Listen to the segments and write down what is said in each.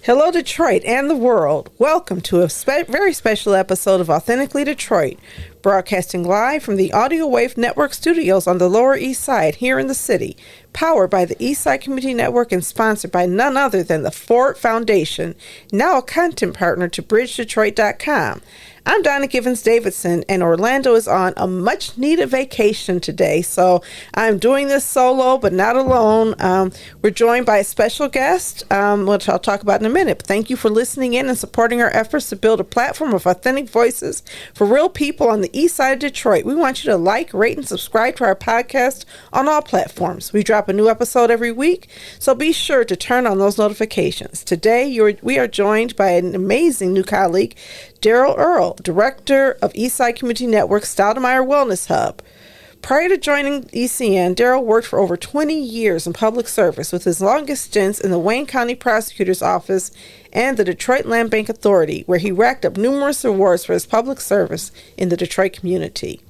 Hello, Detroit and the world. Welcome to a very special episode of Authentically Detroit, broadcasting live from the Audio Wave Network studios on the Lower East Side here in the city, powered by the Eastside Community Network and sponsored by none other than the Ford Foundation, now a content partner to BridgeDetroit.com. I'm Donna Givens-Davidson, and Orlando is on a much-needed vacation today, so I'm doing this solo, but not alone. We're joined by a special guest, which I'll talk about in a minute. But thank you for listening in and supporting our efforts to build a platform of authentic voices for real people on the east side of Detroit. We want you to like, rate, and subscribe to our podcast on all platforms. We drop a new episode every week, so be sure to turn on those notifications. Today, we are joined by an amazing new colleague, Darryl Earl, Director of Eastside Community Network Stoudamire Wellness Hub. Prior to joining ECN, Darryl worked for over 20 years in public service, with his longest stints in the Wayne County Prosecutor's Office and the Detroit Land Bank Authority, where he racked up numerous awards for his public service in the Detroit community.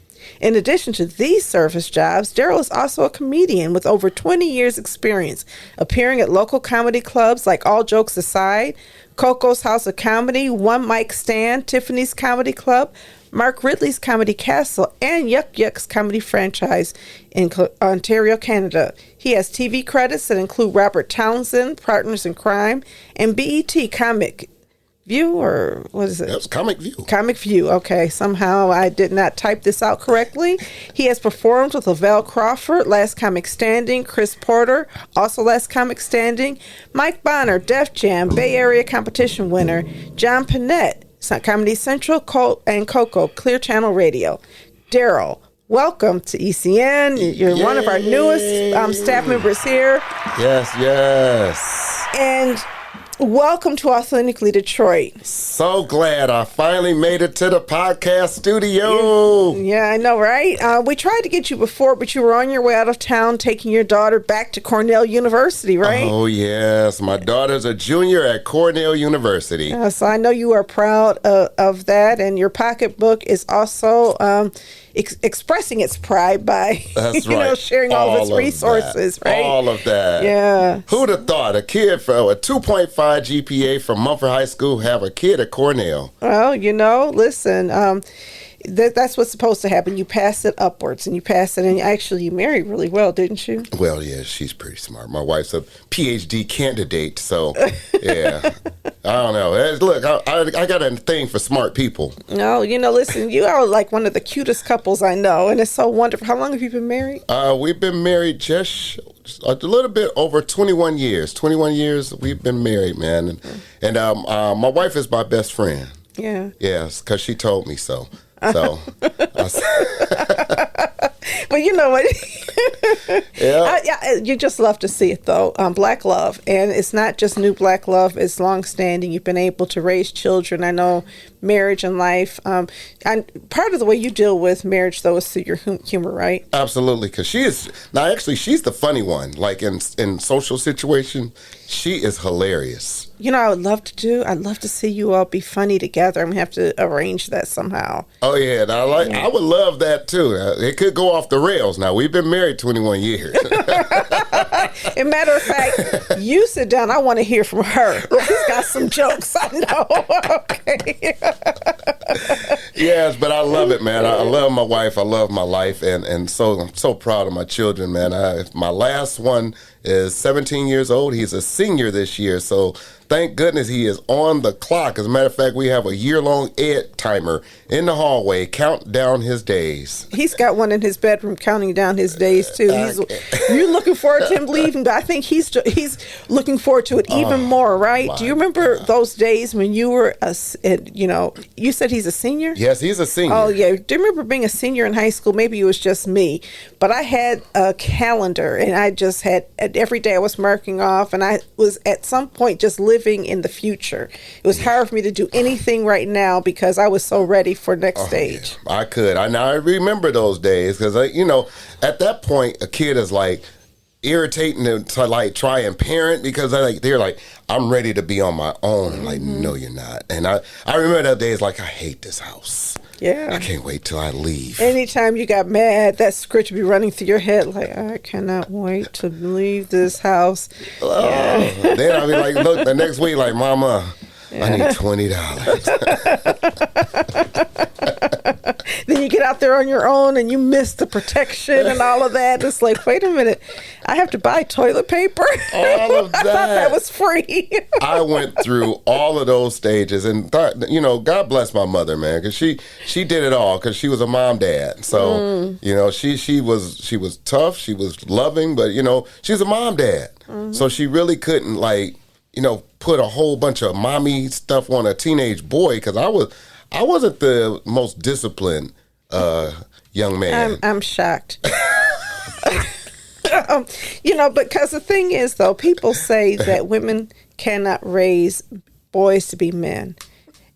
In addition to these service jobs, Darryl is also a comedian with over 20 years' experience, appearing at local comedy clubs like All Jokes Aside, Coco's House of Comedy, One Mic Stand, Tiffany's Comedy Club, Mark Ridley's Comedy Castle, and Yuck Yuck's Comedy Franchise in Ontario, Canada. He has TV credits that include Robert Townsend, Partners in Crime, and BET Comic View, or what is it? That's Comic View. Comic View. Okay, somehow I did not type this out correctly. He has performed with Lavelle Crawford, Last Comic Standing, Chris Porter, also Last Comic Standing, Mike Bonner, Def Jam, Bay Area competition winner, John Panette, Comedy Central, Colt and Coco, Clear Channel Radio. Darryl, welcome to ECN. You're one of our newest staff members here. Yes. And welcome to Authentically Detroit. So glad I finally made it to the podcast studio. Yeah, I know, right? We tried to get you before, but you were on your way out of town taking your daughter back to Cornell University, right? Oh, yes. My daughter's a junior at Cornell University. So I know you are proud of that, and your pocketbook is also expressing its pride by sharing all of its resources, right? All of that. Yeah. Who'd have thought a kid from a 2.5 GPA from Mumford High School have a kid at Cornell? Well, listen, that's what's supposed to happen. You pass it upwards, and you pass it, and actually you married really well, didn't you? Well, yeah, she's pretty smart. My wife's a PhD candidate, so yeah. I don't know. Look, I got a thing for smart people. No, listen, you are like one of the cutest couples I know, and it's so wonderful. How long have you been married? We've been married just a little bit over 21 years. 21 years we've been married, man. And my wife is my best friend. Yeah. Yes, because she told me so. So, but you know what? Yeah. You just love to see it, though. Black love, and it's not just new black love; it's long-standing. You've been able to raise children. I know marriage and life. And part of the way you deal with marriage, though, is through your humor, right? Absolutely, because she's the funny one. Like in social situation, she is hilarious. I would love to I'd love to see you all be funny together. I'm going to have to arrange that somehow. Oh, yeah. And I would love that, too. It could go off the rails. Now, we've been married 21 years. As a matter of fact, you sit down. I want to hear from her. She's got some jokes, I know. Okay. Yes, but I love it, man. I love my wife. I love my life. And so I'm so proud of my children, man. My last one is 17 years old. He's a senior this year, so thank goodness he is on the clock. As a matter of fact, we have a year-long Ed timer in the hallway, count down his days. He's got one in his bedroom counting down his days, too. You're looking forward to him leaving, but I think he's looking forward to it even more, right? Do you remember those days when you were, you said he's a senior? Yes, he's a senior. Oh, yeah. Do you remember being a senior in high school? Maybe it was just me, but I had a calendar, and I just had, every day I was marking off, and I was at some point just living in the future. It was hard for me to do anything right now because I was so ready for next stage. Yeah. I could. I remember those days because, at that point, a kid is like, irritating to like try and parent because they're like, I'm ready to be on my own. I'm like, no, you're not. And I remember that day, it's like, I hate this house. Yeah. I can't wait till I leave. Anytime you got mad, that script would be running through your head like, I cannot wait to leave this house. Yeah. Then I'll be like, look, the next week, like, Mama, I need $20. Then you get out there on your own and you miss the protection and all of that. It's like, wait a minute, I have to buy toilet paper? All of that. I thought that was free. I went through all of those stages and thought, you know, God bless my mother, man, because she did it all because she was a mom-dad. So, you know, she was tough, she was loving, but, you know, she's a mom-dad. So she really couldn't, like, you know, put a whole bunch of mommy stuff on a teenage boy because I wasn't the most disciplined young man. I'm shocked. You know, because the thing is, though, people say that women cannot raise boys to be men,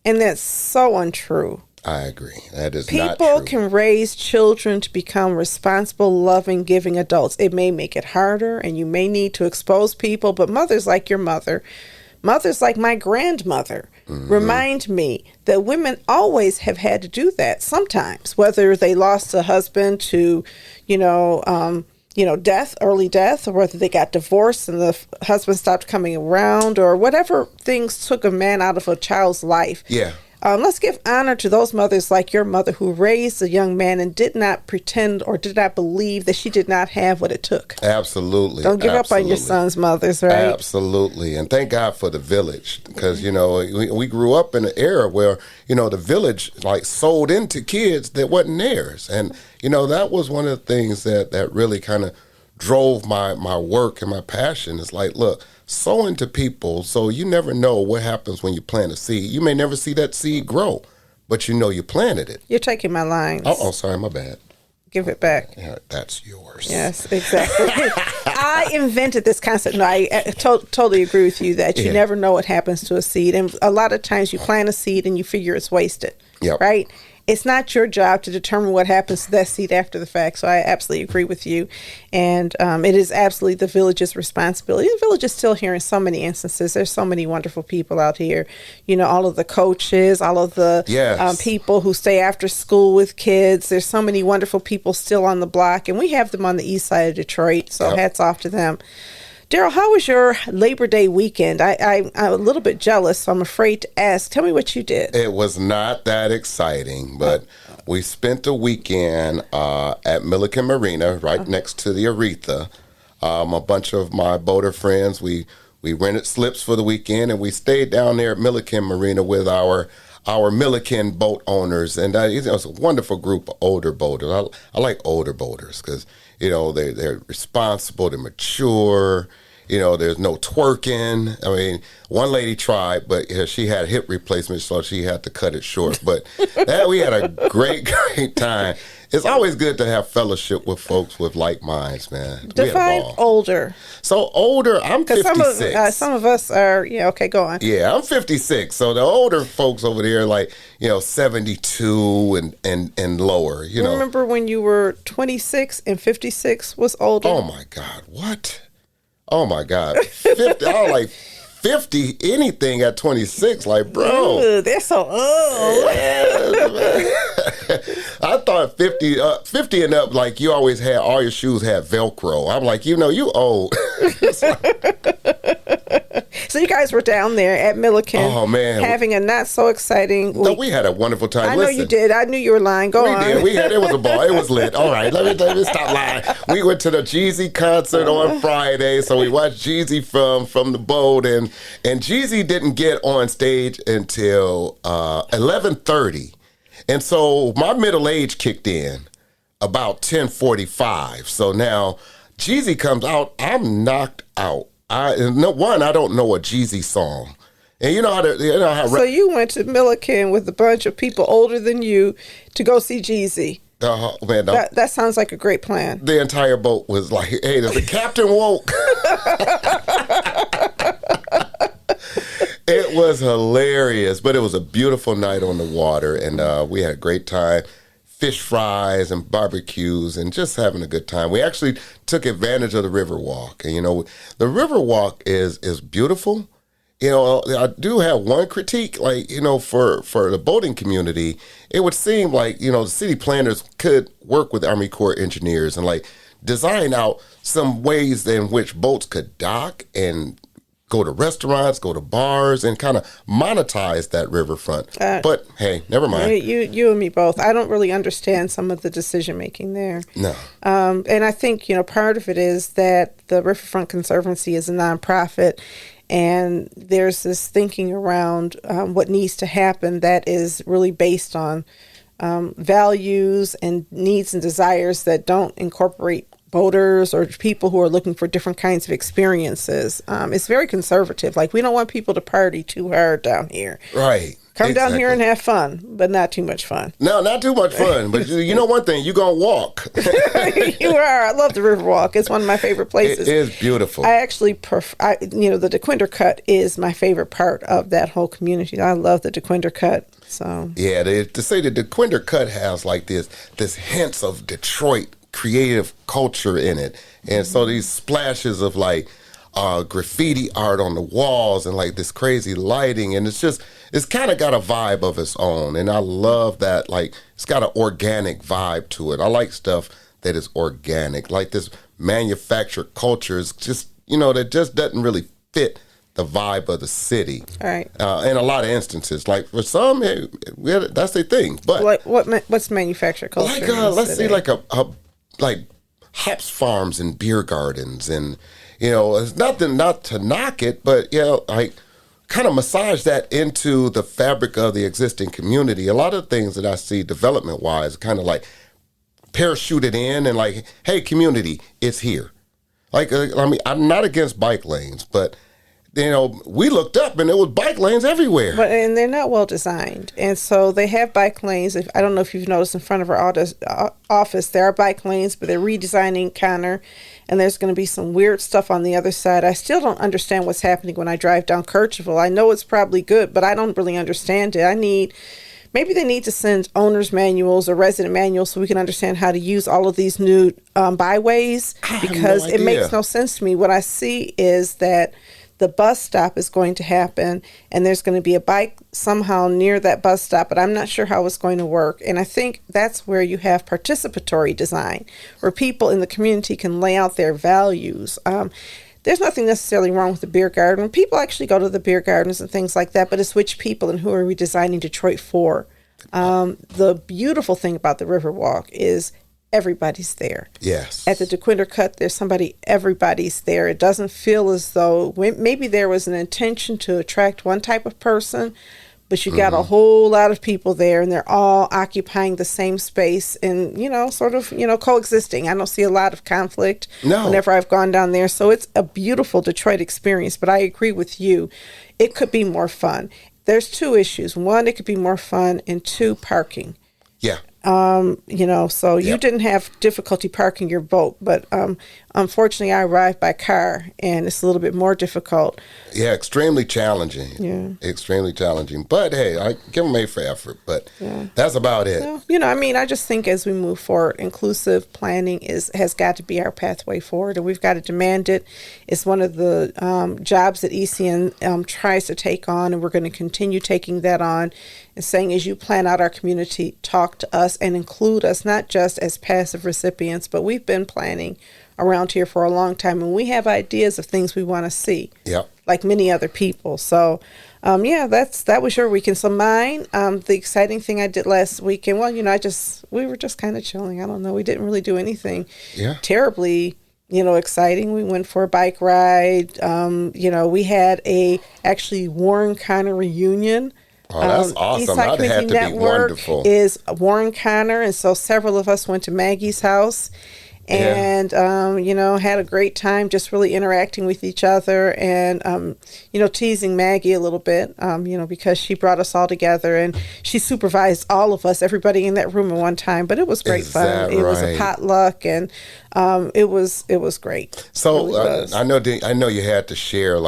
and that's so untrue. I agree. That is not true. People can raise children to become responsible, loving, giving adults. It may make it harder, and you may need to expose people, but mothers like your mother, mothers like my grandmother, remind me that women always have had to do that sometimes, whether they lost a husband to, death, early death, or whether they got divorced and the husband stopped coming around, or whatever things took a man out of a child's life. Yeah. Let's give honor to those mothers like your mother who raised a young man and did not pretend or did not believe that she did not have what it took. Absolutely. Don't give up on your sons' mothers, right? Absolutely. And thank God for the village because, you know, we grew up in an era where, you know, the village like sold into kids that wasn't theirs. And, you know, that was one of the things that really kind of drove my work and my passion. It's like, look, sow into people so you never know what happens when you plant a seed. You may never see that seed grow, but you know you planted it. You're taking my lines. Oh, sorry, my bad. Give it back. Yeah, that's yours. Yes, exactly. I invented this concept. No, I totally agree with you that you never know what happens to a seed. And a lot of times you plant a seed and you figure it's wasted, right? It's not your job to determine what happens to that seed after the fact. So I absolutely agree with you. And it is absolutely the village's responsibility. The village is still here in so many instances. There's so many wonderful people out here. You know, all of the coaches, all of the people who stay after school with kids. There's so many wonderful people still on the block. And we have them on the east side of Detroit. So hats off to them. Darryl, how was your Labor Day weekend? I'm a little bit jealous, so I'm afraid to ask. Tell me what you did. It was not that exciting, but we spent the weekend at Milliken Marina, right next to the Aretha. A bunch of my boater friends, we rented slips for the weekend, and we stayed down there at Milliken Marina with our Milliken boat owners. And it was a wonderful group of older boaters. I like older boaters because, you know, they're responsible, they're mature. You know, there's no twerking. I mean, one lady tried, but she had hip replacement, so she had to cut it short. But we had a great time. It's always good to have fellowship with folks with like minds, man. Define older. So older, I'm 56. Some of us are, okay, go on. Yeah, I'm 56. So the older folks over there, like, 72 and lower, you know. Remember when you were 26 and 56 was older? Oh, my God. What? Oh, my God. 50, I was like 50, anything at 26, like, bro. Ooh, they're so old. I thought 50 and up, like, you always had, all your shoes had Velcro. I'm like, you old. So you guys were down there at Milliken, having a not so exciting week. No, we had a wonderful time. I know you did. I knew you were lying. Go on. We did. It was a ball. It was lit. All right, let me stop lying. We went to the Jeezy concert on Friday, so we watched Jeezy from the boat, and Jeezy didn't get on stage until 11:30, and so my middle age kicked in about 10:45. So now Jeezy comes out. I'm knocked out. I don't know a Jeezy song. And you know how So you went to Milliken with a bunch of people older than you to go see Jeezy. Man, that sounds like a great plan. The entire boat was like, hey, the captain woke. It was hilarious, but it was a beautiful night on the water, and we had a great time. fish fries and barbecues and just having a good time. We actually took advantage of the river walk. And, the river walk is beautiful. I do have one critique, for the boating community, it would seem like, the city planners could work with Army Corps engineers and design out some ways in which boats could dock and go to restaurants, go to bars, and kind of monetize that riverfront. But hey, never mind. You and me both. I don't really understand some of the decision making there. No. And I think part of it is that the Riverfront Conservancy is a nonprofit, and there's this thinking around what needs to happen that is really based on values and needs and desires that don't incorporate boaters or people who are looking for different kinds of experiences. It's very conservative. We don't want people to party too hard down here. Right. Come down here and have fun, but not too much fun. No, not too much fun. But you know one thing, you're going to walk. You are. I love the Riverwalk. It's one of my favorite places. It is beautiful. I actually prefer, the DeQuinder Cut is my favorite part of that whole community. I love the DeQuinder Cut. So yeah, to say that the DeQuinder Cut has this hints of Detroit creative culture in it. And so these splashes of graffiti art on the walls and this crazy lighting, and it's kind of got a vibe of its own. And I love that, it's got an organic vibe to it. I like stuff that is organic, this manufactured culture is just, that just doesn't really fit the vibe of the city. All right. In a lot of instances, for some, that's their thing. But what's manufactured culture? Let's see, hops farms and beer gardens, and it's nothing not to knock it, but kind of massage that into the fabric of the existing community. A lot of things that I see development wise kind of parachuted in and hey, community, it's here. I'm not against bike lanes, but we looked up and there was bike lanes everywhere. And they're not well designed. And so they have bike lanes. I don't know if you've noticed in front of our office, there are bike lanes, but they're redesigning Connor. And there's going to be some weird stuff on the other side. I still don't understand what's happening when I drive down Kercheval. I know it's probably good, but I don't really understand it. Maybe they need to send owner's manuals or resident manuals so we can understand how to use all of these new byways, because it makes no sense to me. What I see is that the bus stop is going to happen, and there's going to be a bike somehow near that bus stop, but I'm not sure how it's going to work. And I think that's where you have participatory design, where people in the community can lay out their values. There's nothing necessarily wrong with the beer garden. People actually go to the beer gardens and things like that, but it's which people and who are we designing Detroit for? The beautiful thing about the Riverwalk is everybody's there. Yes. At the DeQuinder Cut, everybody's there. It doesn't feel as though maybe there was an intention to attract one type of person, but you got a whole lot of people there, and they're all occupying the same space and, coexisting. I don't see a lot of conflict whenever I've gone down there. So it's a beautiful Detroit experience, but I agree with you. It could be more fun. There's two issues. One, it could be more fun, and two, parking. Yeah. So you didn't have difficulty parking your boat, but unfortunately I arrived by car, and it's a little bit more difficult. Yeah, extremely challenging. Yeah. Extremely challenging. But hey, I give them A for effort, but that's about it. Well, I just think as we move forward, inclusive planning has got to be our pathway forward, and we've got to demand it. It's one of the jobs that ECN tries to take on, and we're going to continue taking that on and saying, as you plan out our community, talk to us and include us, not just as passive recipients, but we've been planning around here for a long time, and we have ideas of things we want to see, like many other people. So, that was your weekend. So mine, the exciting thing I did last weekend, we were just kind of chilling. I don't know. We didn't really do anything terribly, exciting. We went for a bike ride. We had actually Warren Connor reunion. Oh, that's awesome. Eastside That had to Network be wonderful. Is Warren Connor, and so several of us went to Maggie's house and, had a great time just really interacting with each other and, teasing Maggie a little bit, because she brought us all together and she supervised all of us, everybody in that room at one time. But it was great fun. It was a potluck, and it was great. So really I know you had to share,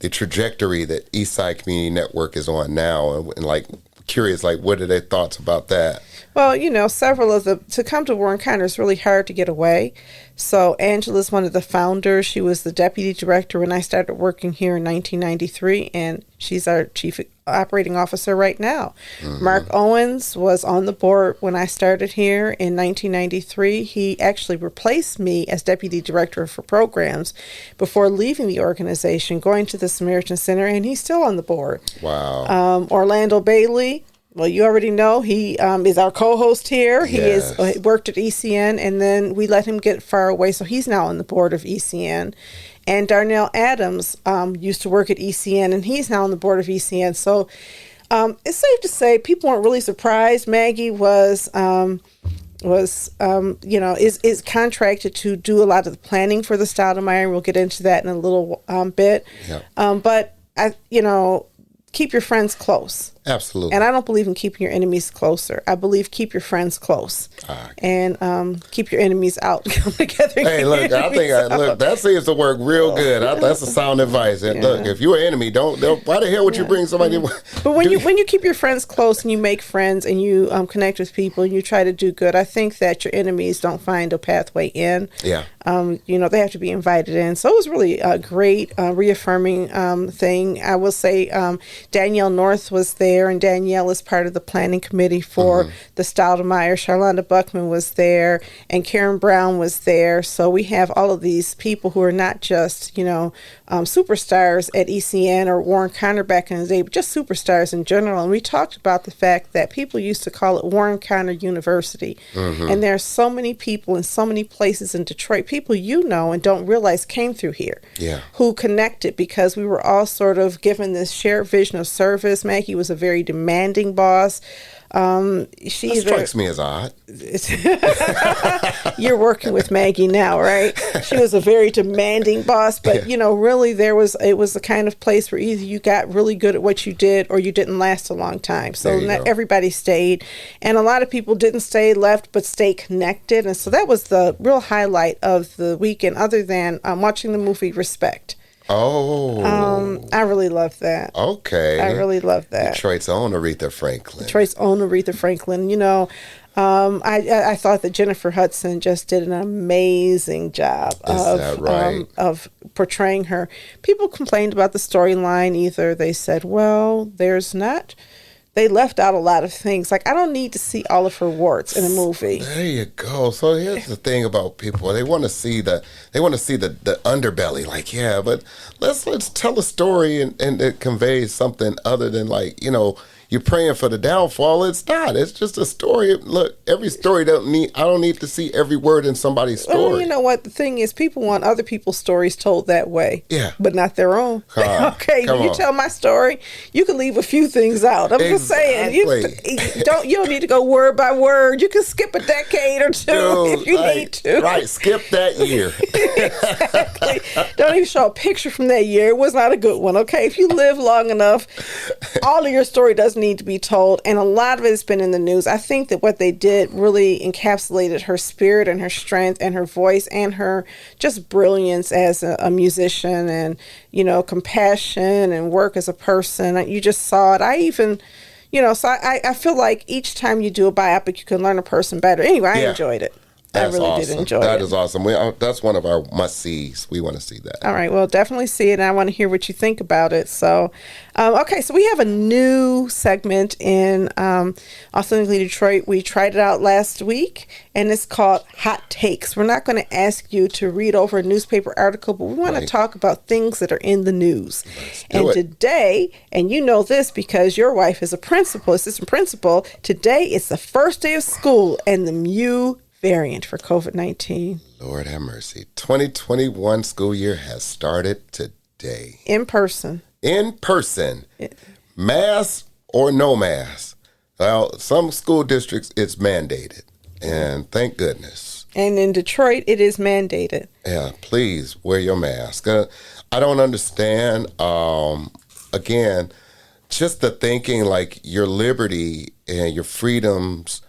the trajectory that Eastside Community Network is on now, and curious, what are their thoughts about that? Well, several of to come to Warren County is really hard to get away. So Angela's one of the founders. She was the deputy director when I started working here in 1993, and she's our chief operating officer right now. Mm-hmm. Mark Owens was on the board when I started here in 1993. He actually replaced me as deputy director for programs before leaving the organization, going to the Samaritan Center, and he's still on the board. Wow. Orlando Bailey. Well, you already know he is our co-host here. Yes. He worked at ECN, and then we let him get far away, so he's now on the board of ECN. And Darnell Adams used to work at ECN, and he's now on the board of ECN. So it's safe to say people weren't really surprised. Maggie is contracted to do a lot of the planning for the Stoudamire. We'll get into that in a little bit. Yeah. But keep your friends close. Absolutely. And I don't believe in keeping your enemies closer. I believe keep your friends close. And keep your enemies out. Come together. Hey, look, that seems to work real good. That's a sound advice. And look, if you're an enemy, why the hell would you bring somebody? But when you keep your friends close and you make friends and you connect with people and you try to do good, I think that your enemies don't find a pathway in. Yeah. They have to be invited in. So it was really a great reaffirming thing. I will say Danielle North was there, and Danielle is part of the planning committee for the Stoudamire. Charlonda Buckman was there, and Karen Brown was there. So we have all of these people who are not just, superstars at ECN or Warren County back in the day, but just superstars in general. And we talked about the fact that people used to call it Warren County University. And there are so many people in so many places in Detroit, people and don't realize came through here, who connected because we were all sort of given this shared vision of service. Maggie was a very demanding boss. That strikes me as odd. You're working with Maggie now, right? She was a very demanding boss, but really it was the kind of place where either you got really good at what you did or you didn't last a long time. So not everybody stayed, and a lot of people didn't stay, left, but stay connected. And so that was the real highlight of the weekend, other than watching the movie Respect. Oh. I really love that. Okay. I really love that. Detroit's own Aretha Franklin. I thought that Jennifer Hudson just did an amazing job of portraying her. People complained about the storyline. Either they said, well, there's not. They left out a lot of things. Like, I don't need to see all of her warts in a movie. There you go. So here's the thing about people. They want to see the underbelly. Like, yeah, but let's tell a story and it conveys something other than you're praying for the downfall. It's not. It's just a story. Look, every story I don't need to see every word in somebody's story. Well, you know what? The thing is, people want other people's stories told that way. Yeah. But not their own. Okay, when you tell my story, you can leave a few things out. I'm just saying. You don't need to go word by word. You can skip a decade or two if you need to. Right. Skip that year. Exactly. Don't even show a picture from that year. It was not a good one. Okay. If you live long enough, all of your story doesn't need to be told, and a lot of it has been in the news. I think that what they did really encapsulated her spirit and her strength and her voice and her just brilliance as a musician and compassion and work as a person. You just saw it. I even so I feel like each time you do a biopic you can learn a person better. Anyway, I enjoyed it. That's I really awesome. did enjoy it. That is awesome. That's one of our must-sees. We want to see that. All right. Well, definitely see it, and I want to hear what you think about it. So, okay. So we have a new segment in Authentically Detroit. We tried it out last week, and it's called Hot Takes. We're not going to ask you to read over a newspaper article, but we want to talk about things that are in the news. Today, and you know this because your wife is assistant principal, today is the first day of school, and the Mu variant for COVID-19. Lord have mercy. 2021 school year has started today. In person. Mask or no mask. Well, some school districts, it's mandated. And thank goodness. And in Detroit, it is mandated. Yeah, please wear your mask. I don't understand, again, just the thinking like your liberty and your freedoms,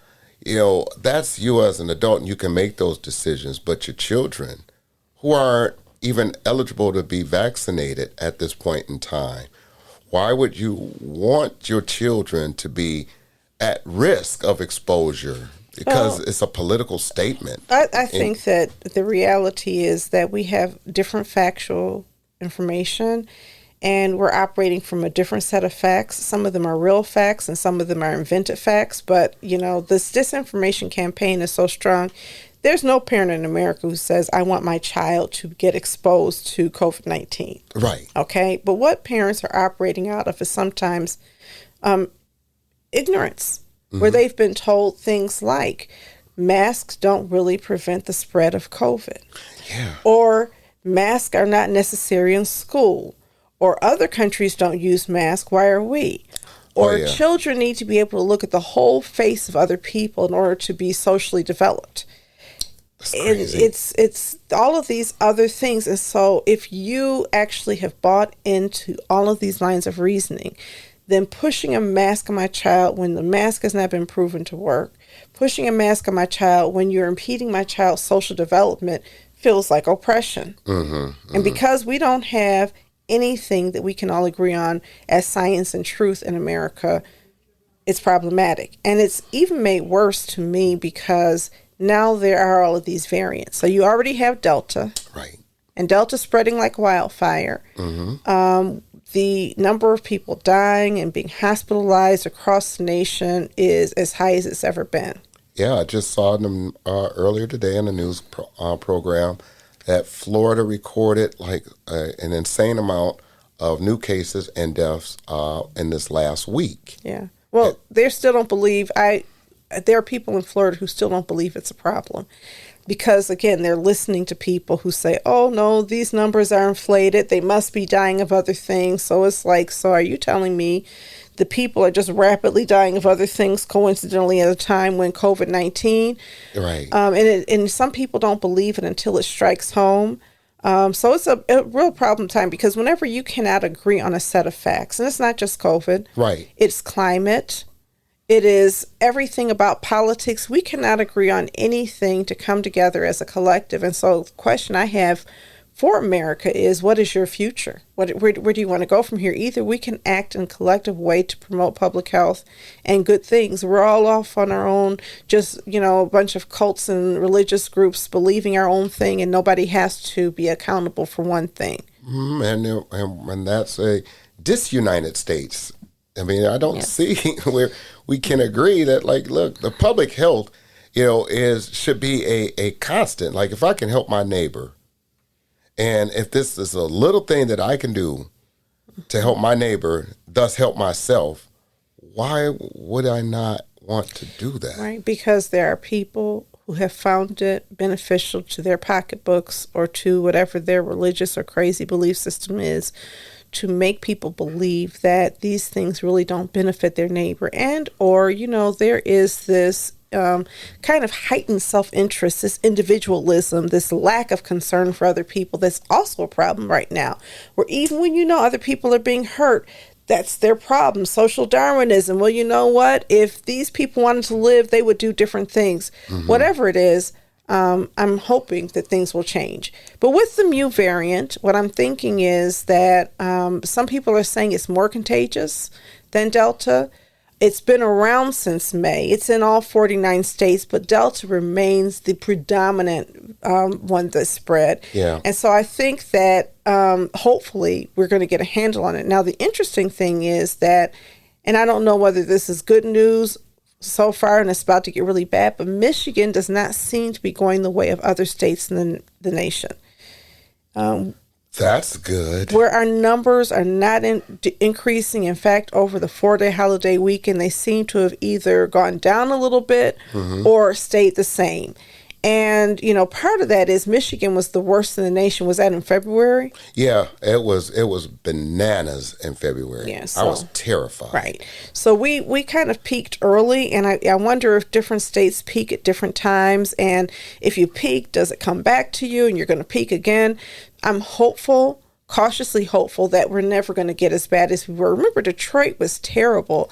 that's you as an adult and you can make those decisions. But your children who aren't even eligible to be vaccinated at this point in time, why would you want your children to be at risk of exposure because it's a political statement. I think that the reality is that we have different factual information, and we're operating from a different set of facts. Some of them are real facts and some of them are invented facts. But, this disinformation campaign is so strong. There's no parent in America who says, I want my child to get exposed to COVID-19. Right. Okay. But what parents are operating out of is sometimes ignorance, where they've been told things like masks don't really prevent the spread of COVID. Yeah. Or masks are not necessary in school. Or other countries don't use masks. Why are we? Or children need to be able to look at the whole face of other people in order to be socially developed. And it's all of these other things. And so if you actually have bought into all of these lines of reasoning, then pushing a mask on my child when the mask has not been proven to work, pushing a mask on my child when you're impeding my child's social development feels like oppression. And because we don't have anything that we can all agree on as science and truth in America, it's problematic. And it's even made worse to me because now there are all of these variants. So you already have Delta. Right. And Delta's spreading like wildfire. The number of people dying and being hospitalized across the nation is as high as it's ever been. Yeah, I just saw them earlier today in the news program that Florida recorded like an insane amount of new cases and deaths in this last week. Yeah. Well, they still don't believe. There are people in Florida who still don't believe it's a problem. Because, again, they're listening to people who say, oh, no, these numbers are inflated. They must be dying of other things. So it's like, so are you telling me the people are just rapidly dying of other things coincidentally at a time when COVID-19? Right. And some people don't believe it until it strikes home. So it's a real problem time because whenever you cannot agree on a set of facts, and it's not just COVID. Right. It's climate. It is everything about politics. We cannot agree on anything to come together as a collective. And so the question I have for America is, what is your future? Where do you want to go from here? Either we can act in a collective way to promote public health and good things. We're all off on our own, just, a bunch of cults and religious groups believing our own thing, and nobody has to be accountable for one thing. And that's a disunited states. I mean, I don't see where we can agree that, like, look, the public health, should be a constant. Like, if I can help my neighbor, and if this is a little thing that I can do to help my neighbor, thus help myself, why would I not want to do that? Right, because there are people who have found it beneficial to their pocketbooks or to whatever their religious or crazy belief system is, to make people believe that these things really don't benefit their neighbor. And, or, there is this kind of heightened self-interest, this individualism, this lack of concern for other people that's also a problem right now. Where even when other people are being hurt, that's their problem. Social Darwinism. Well, you know what? If these people wanted to live, they would do different things. Whatever it is, I'm hoping that things will change. But with the Mu variant, what I'm thinking is that some people are saying it's more contagious than Delta. It's been around since May. It's in all 49 states, but Delta remains the predominant one that spread. Yeah. And so I think that hopefully we're going to get a handle on it. Now, the interesting thing is that, and I don't know whether this is good news so far and it's about to get really bad, but Michigan does not seem to be going the way of other states in the nation. That's good. Where our numbers are not increasing. In fact, over the 4-day holiday weekend, they seem to have either gone down a little bit or stayed the same. And, part of that is Michigan was the worst in the nation. Was that in February? Yeah, it was bananas in February. Yeah, I was terrified. Right. So we kind of peaked early, and I wonder if different states peak at different times. And if you peak, does it come back to you and you're going to peak again? I'm hopeful, cautiously hopeful, that we're never going to get as bad as we were. Remember, Detroit was terrible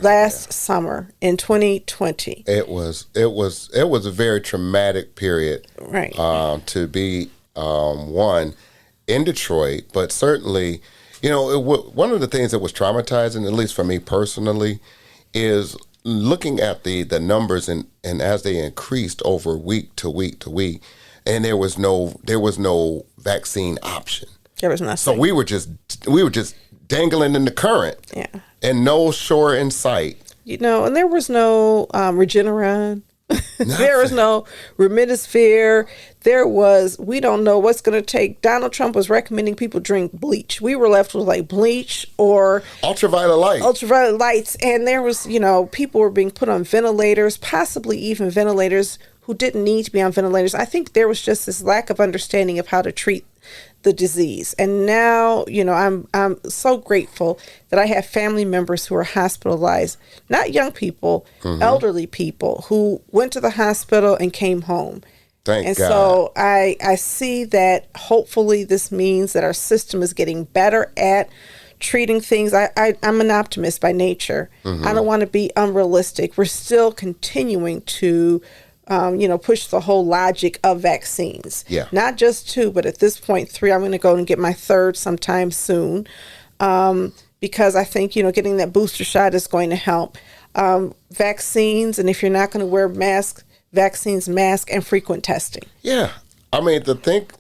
last summer in 2020. It was a very traumatic period, right? To be one in Detroit, but certainly, one of the things that was traumatizing, at least for me personally, is looking at the numbers and as they increased over week to week to week, and there was no vaccine option. There was nothing. So we were just dangling in the current. Yeah. And no shore in sight. And there was no Regeneron. There was no remdesivir. We don't know what's going to take. Donald Trump was recommending people drink bleach. We were left with like bleach or ultraviolet lights. And there was, people were being put on ventilators, possibly even ventilators who didn't need to be on ventilators. I think there was just this lack of understanding of how to treat the disease. And now, I'm so grateful that I have family members who are hospitalized, not young people, elderly people who went to the hospital and came home. Thank God. So I see that hopefully this means that our system is getting better at treating things. I'm an optimist by nature. I don't want to be unrealistic. We're still continuing to push the whole logic of vaccines. Yeah. Not just 2, but at this point 3. I'm going to go and get my 3rd sometime soon because I think, getting that booster shot is going to help. Vaccines, and if you're not going to wear masks, vaccines, mask, and frequent testing. Yeah. I mean, to think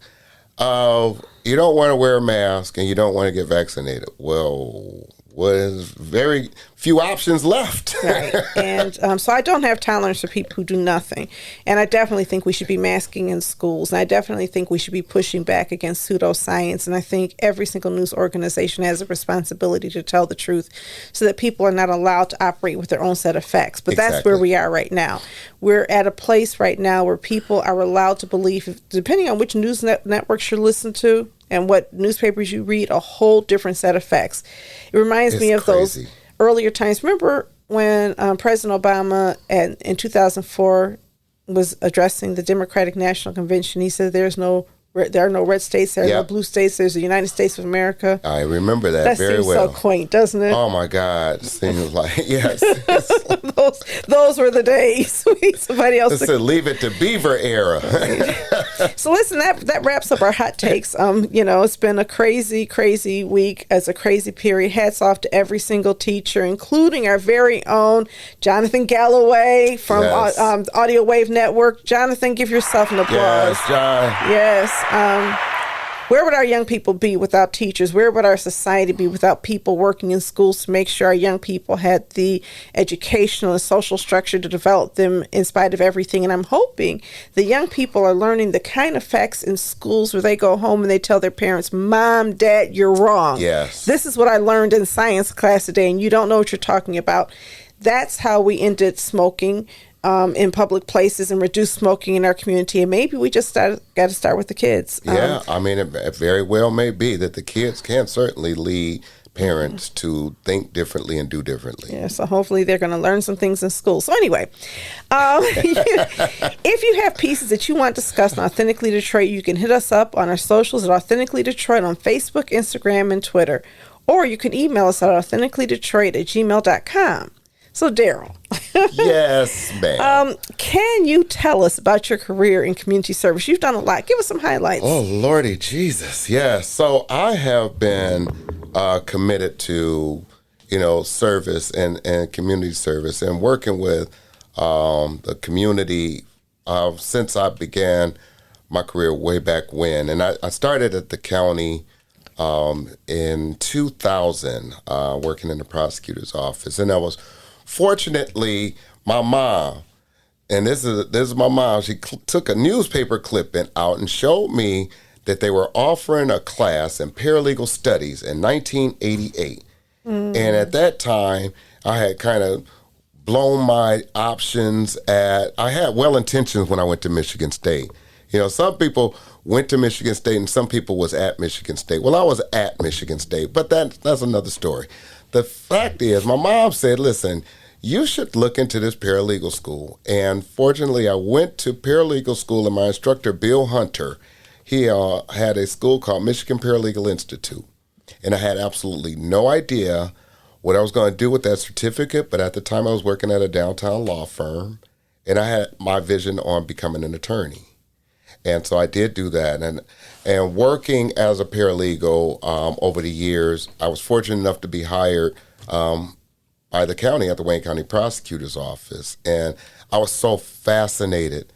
of you don't want to wear a mask and you don't want to get vaccinated. Well, was very few options left. Right. And so I don't have tolerance for people who do nothing. And I definitely think we should be masking in schools. And I definitely think we should be pushing back against pseudoscience. And I think every single news organization has a responsibility to tell the truth so that people are not allowed to operate with their own set of facts. But that's where we are right now. We're at a place right now where people are allowed to believe, depending on which news networks you listen to and what newspapers you read, a whole different set of facts. It reminds me of those earlier times. Remember when President Obama in 2004 was addressing the Democratic National Convention, he said there are no red states, there are no blue states, there's the United States of America. I remember that very well. That seems so quaint, doesn't it? Oh my God, seems like, yes. those were the days. Somebody else said leave it to Beaver era. So listen, that wraps up our hot takes. It's been a crazy, crazy week. It's a crazy period. Hats off to every single teacher, including our very own Jonathan Galloway from Audio Wave Network. Jonathan, give yourself an applause. Yes, John. Yes. Where would our young people be without teachers? Where would our society be without people working in schools to make sure our young people had the educational and social structure to develop them in spite of everything? And I'm hoping the young people are learning the kind of facts in schools where they go home and they tell their parents, Mom, Dad, you're wrong. Yes. This is what I learned in science class today, and you don't know what you're talking about. That's how we ended smoking in public places and reduce smoking in our community. And maybe we just got to start with the kids. I mean, it very well may be that the kids can certainly lead parents to think differently and do differently. Yeah, so hopefully they're going to learn some things in school. So anyway, if you have pieces that you want discussed on Authentically Detroit, you can hit us up on our socials at Authentically Detroit on Facebook, Instagram, and Twitter. Or you can email us at authenticallydetroit@gmail.com. So, Darryl. Yes, ma'am. Can you tell us about your career in community service? You've done a lot. Give us some highlights. Oh, Lordy Jesus. Yes. So I have been committed to, service and community service and working with the community since I began my career way back when. And I started at the county in 2000, working in the prosecutor's office. And I was fortunately, my mom, and this is my mom, she took a newspaper clipping out and showed me that they were offering a class in paralegal studies in 1988. And at that time, I had kind of blown my options I had well intentions when I went to Michigan State. Some people went to Michigan State and some people was at Michigan State. Well, I was at Michigan State, but that's another story. The fact is, my mom said, listen, you should look into this paralegal school. And fortunately, I went to paralegal school, and my instructor, Bill Hunter, he had a school called Michigan Paralegal Institute. And I had absolutely no idea what I was going to do with that certificate. But at the time, I was working at a downtown law firm, and I had my vision on becoming an attorney. And so I did do that. And working as a paralegal over the years, I was fortunate enough to be hired by the county at the Wayne County Prosecutor's Office. And I was so fascinated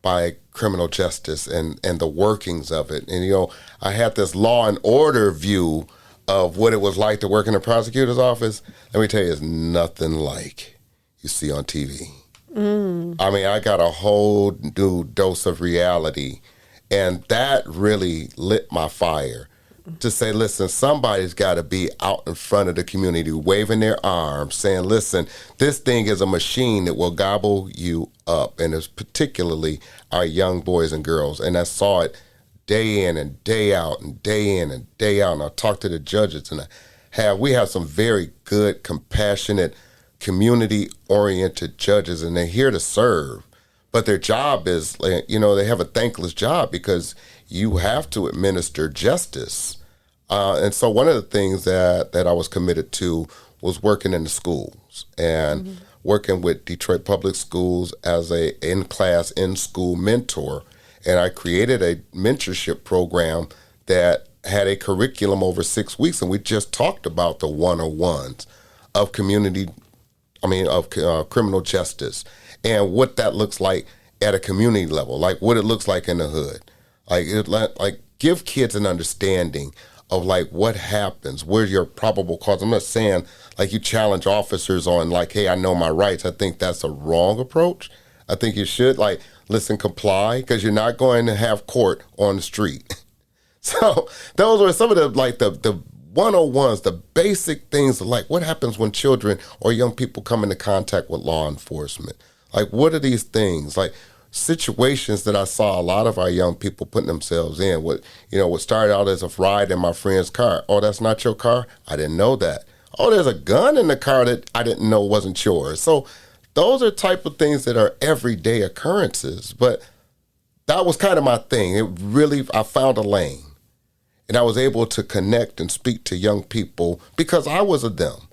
by criminal justice and the workings of it. And, I had this law and order view of what it was like to work in a prosecutor's office. Let me tell you, it's nothing like you see on TV. I mean, I got a whole new dose of reality, and that really lit my fire to say, listen, somebody's got to be out in front of the community waving their arms saying, listen, this thing is a machine that will gobble you up. And it's particularly our young boys and girls. And I saw it day in and day out and day in and day out. And I talked to the judges, and we have some very good, compassionate, community-oriented judges, and they're here to serve. But their job is, they have a thankless job because you have to administer justice. And so one of the things that I was committed to was working in the schools and working with Detroit Public Schools as a in-class, in-school mentor. And I created a mentorship program that had a curriculum over 6 weeks, and we just talked about the 101s of criminal justice and what that looks like at a community level, like what it looks like in the hood. Like give kids an understanding of like what happens, where's your probable cause. I'm not saying like you challenge officers on like, hey, I know my rights. I think that's a wrong approach. I think you should listen, comply, because you're not going to have court on the street. So those were some of the 101s, the basic things like what happens when children or young people come into contact with law enforcement. Like, what are these things? Like situations that I saw a lot of our young people putting themselves in. What started out as a ride in my friend's car. Oh, that's not your car? I didn't know that. Oh, there's a gun in the car that I didn't know wasn't yours. So those are type of things that are everyday occurrences. But that was kind of my thing. I found a lane. And I was able to connect and speak to young people because I was a them.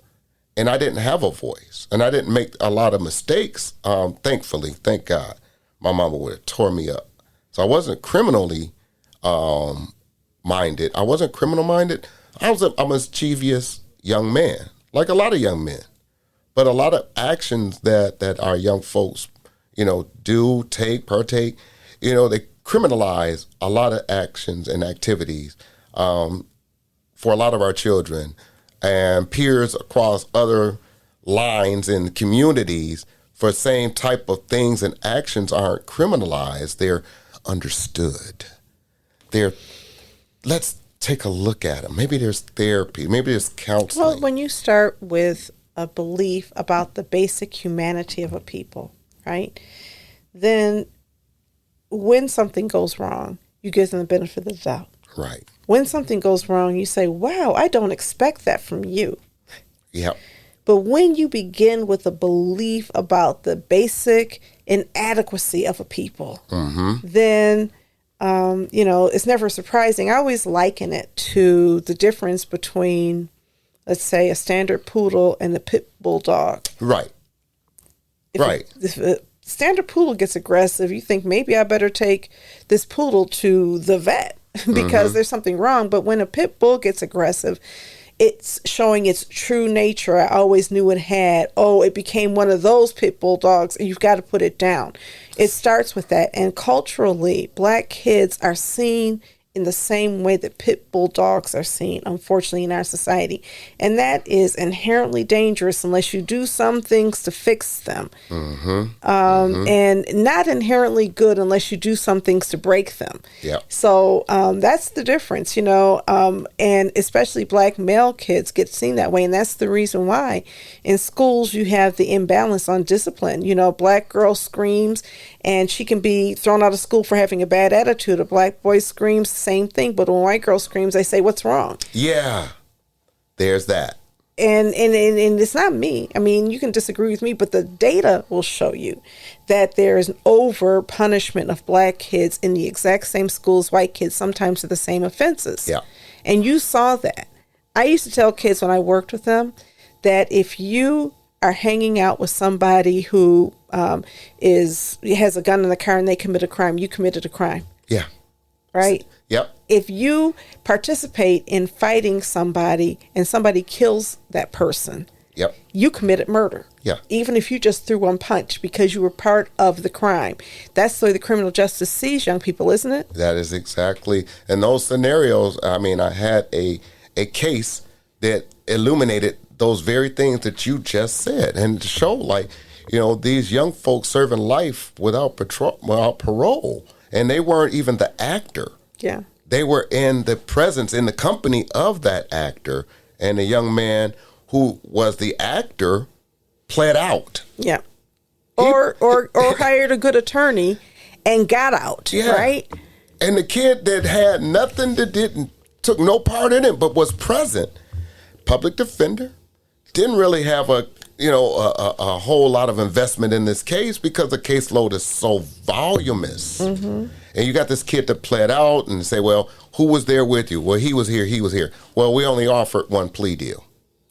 And I didn't have a voice. And I didn't make a lot of mistakes, thankfully, thank God. My mama would have tore me up. So I wasn't criminally minded. I wasn't criminal minded. I'm a mischievous young man, like a lot of young men. But a lot of actions that our young folks, do, partake, they criminalize a lot of actions and activities for a lot of our children and peers across other lines and communities for same type of things and actions aren't criminalized. They're understood. Let's take a look at them. Maybe there's therapy. Maybe there's counseling. Well, when you start with a belief about the basic humanity of a people, right, then when something goes wrong, you give them the benefit of the doubt. Right. When something goes wrong, you say, wow, I don't expect that from you. Yep. But when you begin with a belief about the basic inadequacy of a people, then, it's never surprising. I always liken it to the difference between, let's say, a standard poodle and a pit bulldog. Right. If a standard poodle gets aggressive, you think maybe I better take this poodle to the vet because there's something wrong. But when a pit bull gets aggressive, it's showing its true nature. I always knew it had. Oh, it became one of those pit bull dogs. You've got to put it down. It starts with that. And culturally, Black kids are seen in the same way that pit bull dogs are seen, unfortunately, in our society. And that is inherently dangerous unless you do some things to fix them. And not inherently good unless you do some things to break them. Yep. So that's the difference, and especially Black male kids get seen that way. And that's the reason why in schools you have the imbalance on discipline. Black girl screams and she can be thrown out of school for having a bad attitude. A Black boy screams, same thing. But when a white girl screams, they say, what's wrong? Yeah, there's that. And it's not me. I mean, you can disagree with me, but the data will show you that there is an over punishment of Black kids in the exact same schools, white kids, sometimes for the same offenses. Yeah. And you saw that. I used to tell kids when I worked with them that if you are hanging out with somebody who has a gun in the car and they commit a crime, you committed a crime. Yeah. Right? Yep. If you participate in fighting somebody and somebody kills that person, Yep. you committed murder. Yeah. Even if you just threw one punch because you were part of the crime. That's the way the criminal justice sees young people, isn't it? That is exactly. In those scenarios, I mean, I had a case that illuminated those very things that you just said, and to show, like, these young folks serving life without parole, and they weren't even the actor. Yeah. They were in the presence, in the company of that actor, and the young man who was the actor pled out. Yeah. Or hired a good attorney and got out, yeah. right? And the kid that had nothing, that took no part in it, but was present, public defender, didn't really have a whole lot of investment in this case because the caseload is so voluminous. Mm-hmm. And you got this kid that pled out and say, well, who was there with you? Well, he was here. Well, we only offered one plea deal.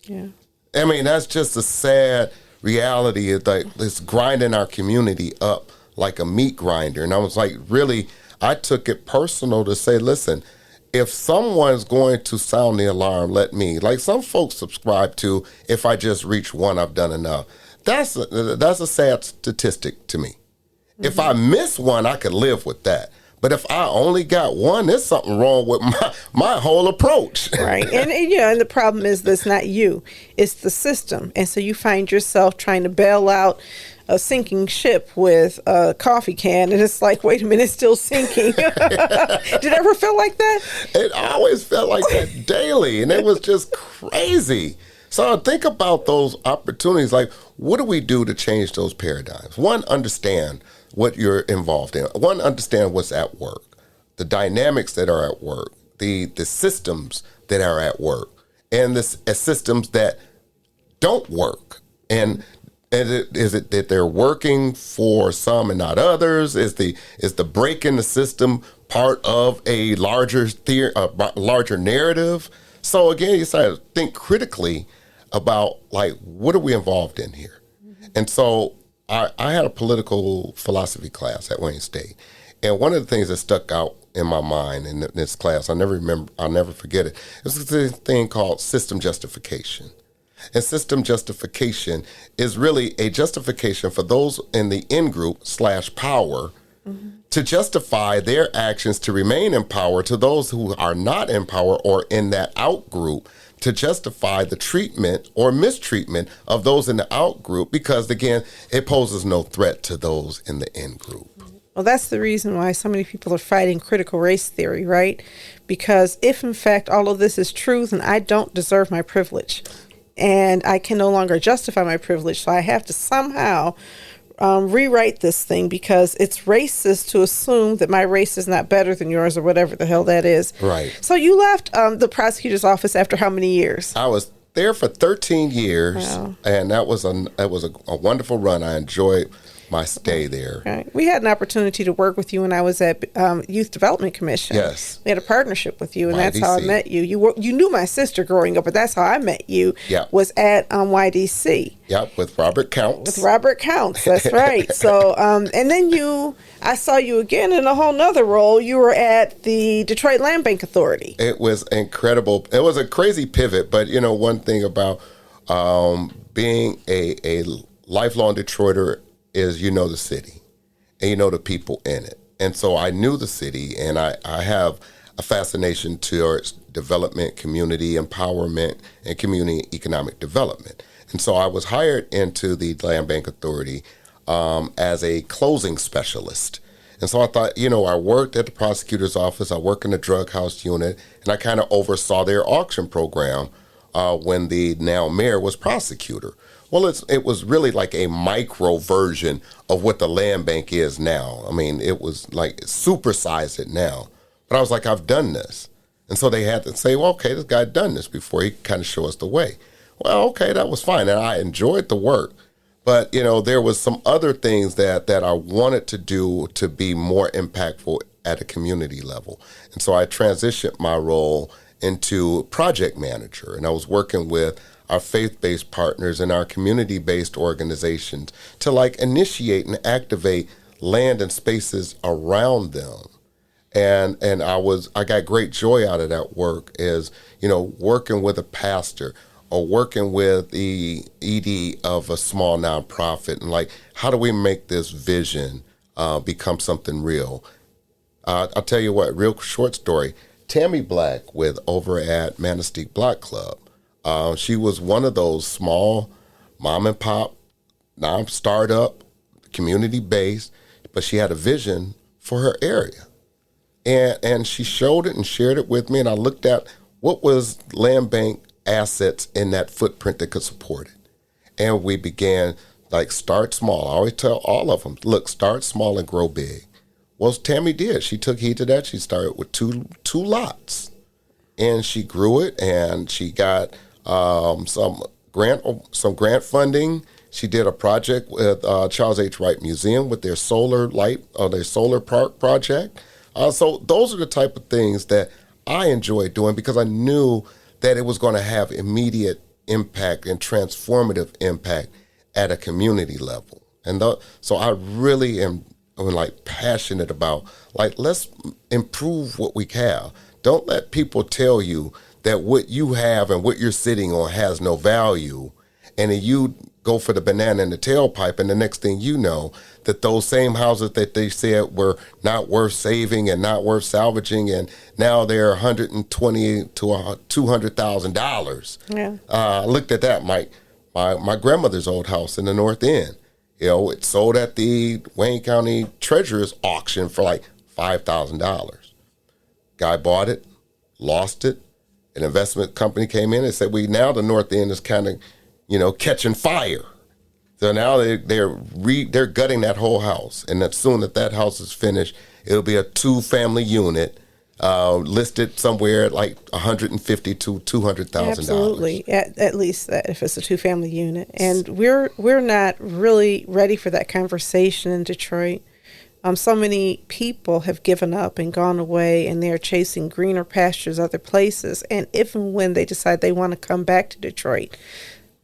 Yeah. I mean, that's just a sad reality. It's grinding our community up like a meat grinder. And I was like, really, I took it personal to say, listen, if someone's going to sound the alarm, let me. Like some folks subscribe to, if I just reach one, I've done enough. That's a sad statistic to me. Mm-hmm. If I miss one, I could live with that. But if I only got one, there's something wrong with my whole approach. Right. And the problem is that's not you. It's the system. And so you find yourself trying to bail out a sinking ship with a coffee can, and it's like, wait a minute, it's still sinking. Did it ever feel like that? It always felt like that daily, and it was just crazy. So I think about those opportunities, like, what do we do to change those paradigms? One, understand what you're involved in. One, understand what's at work, the dynamics that are at work, the systems that are at work, and the systems that don't work. And is it that they're working for some and not others? Is the break in the system part of a larger larger narrative? So again, you start to think critically about, like, what are we involved in here? Mm-hmm. And so I had a political philosophy class at Wayne State, and one of the things that stuck out in my mind in this class, I'll never forget it. It's this thing called system justification. And system justification is really a justification for those in the in-group / power mm-hmm. to justify their actions to remain in power to those who are not in power or in that out-group, to justify the treatment or mistreatment of those in the out-group because, again, it poses no threat to those in the in-group. Well, that's the reason why so many people are fighting critical race theory, right? Because if, in fact, all of this is true, then I don't deserve my privilege. And I can no longer justify my privilege, so I have to somehow rewrite this thing because it's racist to assume that my race is not better than yours or whatever the hell that is. Right. So you left the prosecutor's office after how many years? I was there for 13 years, wow. And that was a wonderful run. I enjoyed my stay there. Right. We had an opportunity to work with you when I was at Youth Development Commission. Yes. We had a partnership with you, and YDC. that's how I met you. You knew my sister growing up, but that's how I met you. Yeah. Was at YDC. Yep, with Robert Counts. That's right. So, and then I saw you again in a whole nother role. You were at the Detroit Land Bank Authority. It was incredible. It was a crazy pivot, but one thing about being a lifelong Detroiter is the city and the people in it. And so I knew the city, and I have a fascination towards development, community empowerment, and community economic development. And so I was hired into the Land Bank Authority as a closing specialist. And so I thought, I worked at the prosecutor's office, I worked in the drug house unit, and I kind of oversaw their auction program when the now mayor was prosecutor. Well, it was really like a micro version of what the land bank is now. I mean, it was like supersized it now. But I was like, I've done this. And so they had to say, well, okay, this guy done this before. He kind of show us the way. Well, okay, that was fine. And I enjoyed the work. But, there was some other things that I wanted to do to be more impactful at a community level. And so I transitioned my role into project manager. And I was working with our faith-based partners and our community-based organizations to initiate and activate land and spaces around them. And I got great joy out of that work, is, working with a pastor or working with the ED of a small nonprofit, and like, how do we make this vision become something real? I'll tell you what, real short story. Tammy Black over at Manistee Block Club. She was one of those small mom and pop, startup, community based, but she had a vision for her area. And she showed it and shared it with me, and I looked at what was land bank assets in that footprint that could support it. And we began, like, start small. I always tell all of them, look, start small and grow big. Well, Tammy did. She took heed to that. She started with two lots, and she grew it, and she got some grant funding. She did a project with Charles H. Wright Museum with their solar park project. So those are the type of things that I enjoy doing because I knew that it was going to have immediate impact and transformative impact at a community level. And so I really am like passionate about, like, let's improve what we have. Don't let people tell you that what you have and what you're sitting on has no value, and then you go for the banana in the tailpipe, and the next thing you know, that those same houses that they said were not worth saving and not worth salvaging, and now they're $120,000 to $200,000. Yeah. I looked at that, my grandmother's old house in the North End. It sold at the Wayne County Treasurer's auction for like $5,000. Guy bought it, lost it. An investment company came in and said, well, now the North End is kind of, catching fire. So now they're gutting that whole house. And as soon as that house is finished, it'll be a 2-family unit listed somewhere at like $150,000 to $200,000. Absolutely, at least that if it's a 2-family unit. And we're not really ready for that conversation in Detroit. So many people have given up and gone away, and they're chasing greener pastures other places. And if and when they decide they want to come back to Detroit,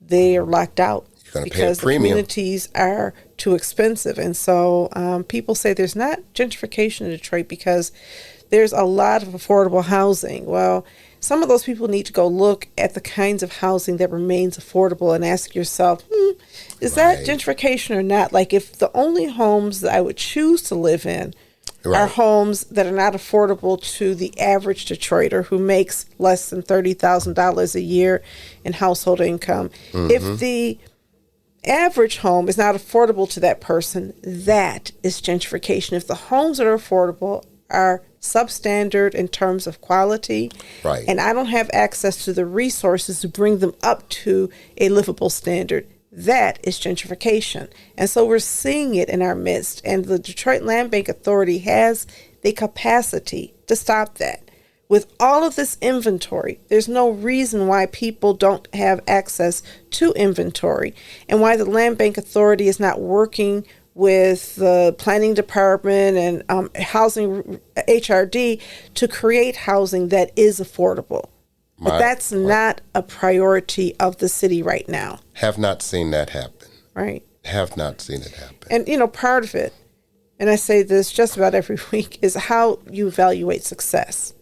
they are locked out because the communities are too expensive. And so people say there's not gentrification in Detroit because there's a lot of affordable housing. Well, some of those people need to go look at the kinds of housing that remains affordable and ask yourself, is that gentrification or not? Like, if the only homes that I would choose to live in are homes that are not affordable to the average Detroiter who makes less than $30,000 a year in household income. Mm-hmm. If the average home is not affordable to that person, that is gentrification. If the homes that are affordable are substandard in terms of quality, and I don't have access to the resources to bring them up to a livable standard, that is gentrification. And so we're seeing it in our midst, and the Detroit Land Bank Authority has the capacity to stop that. With all of this inventory, there's no reason why people don't have access to inventory, and why the Land Bank Authority is not working with the planning department and housing HRD to create housing that is affordable. But that's not a priority of the city right now. Have not seen that happen. Right. Have not seen it happen. And, part of it, and I say this just about every week, is how you evaluate success.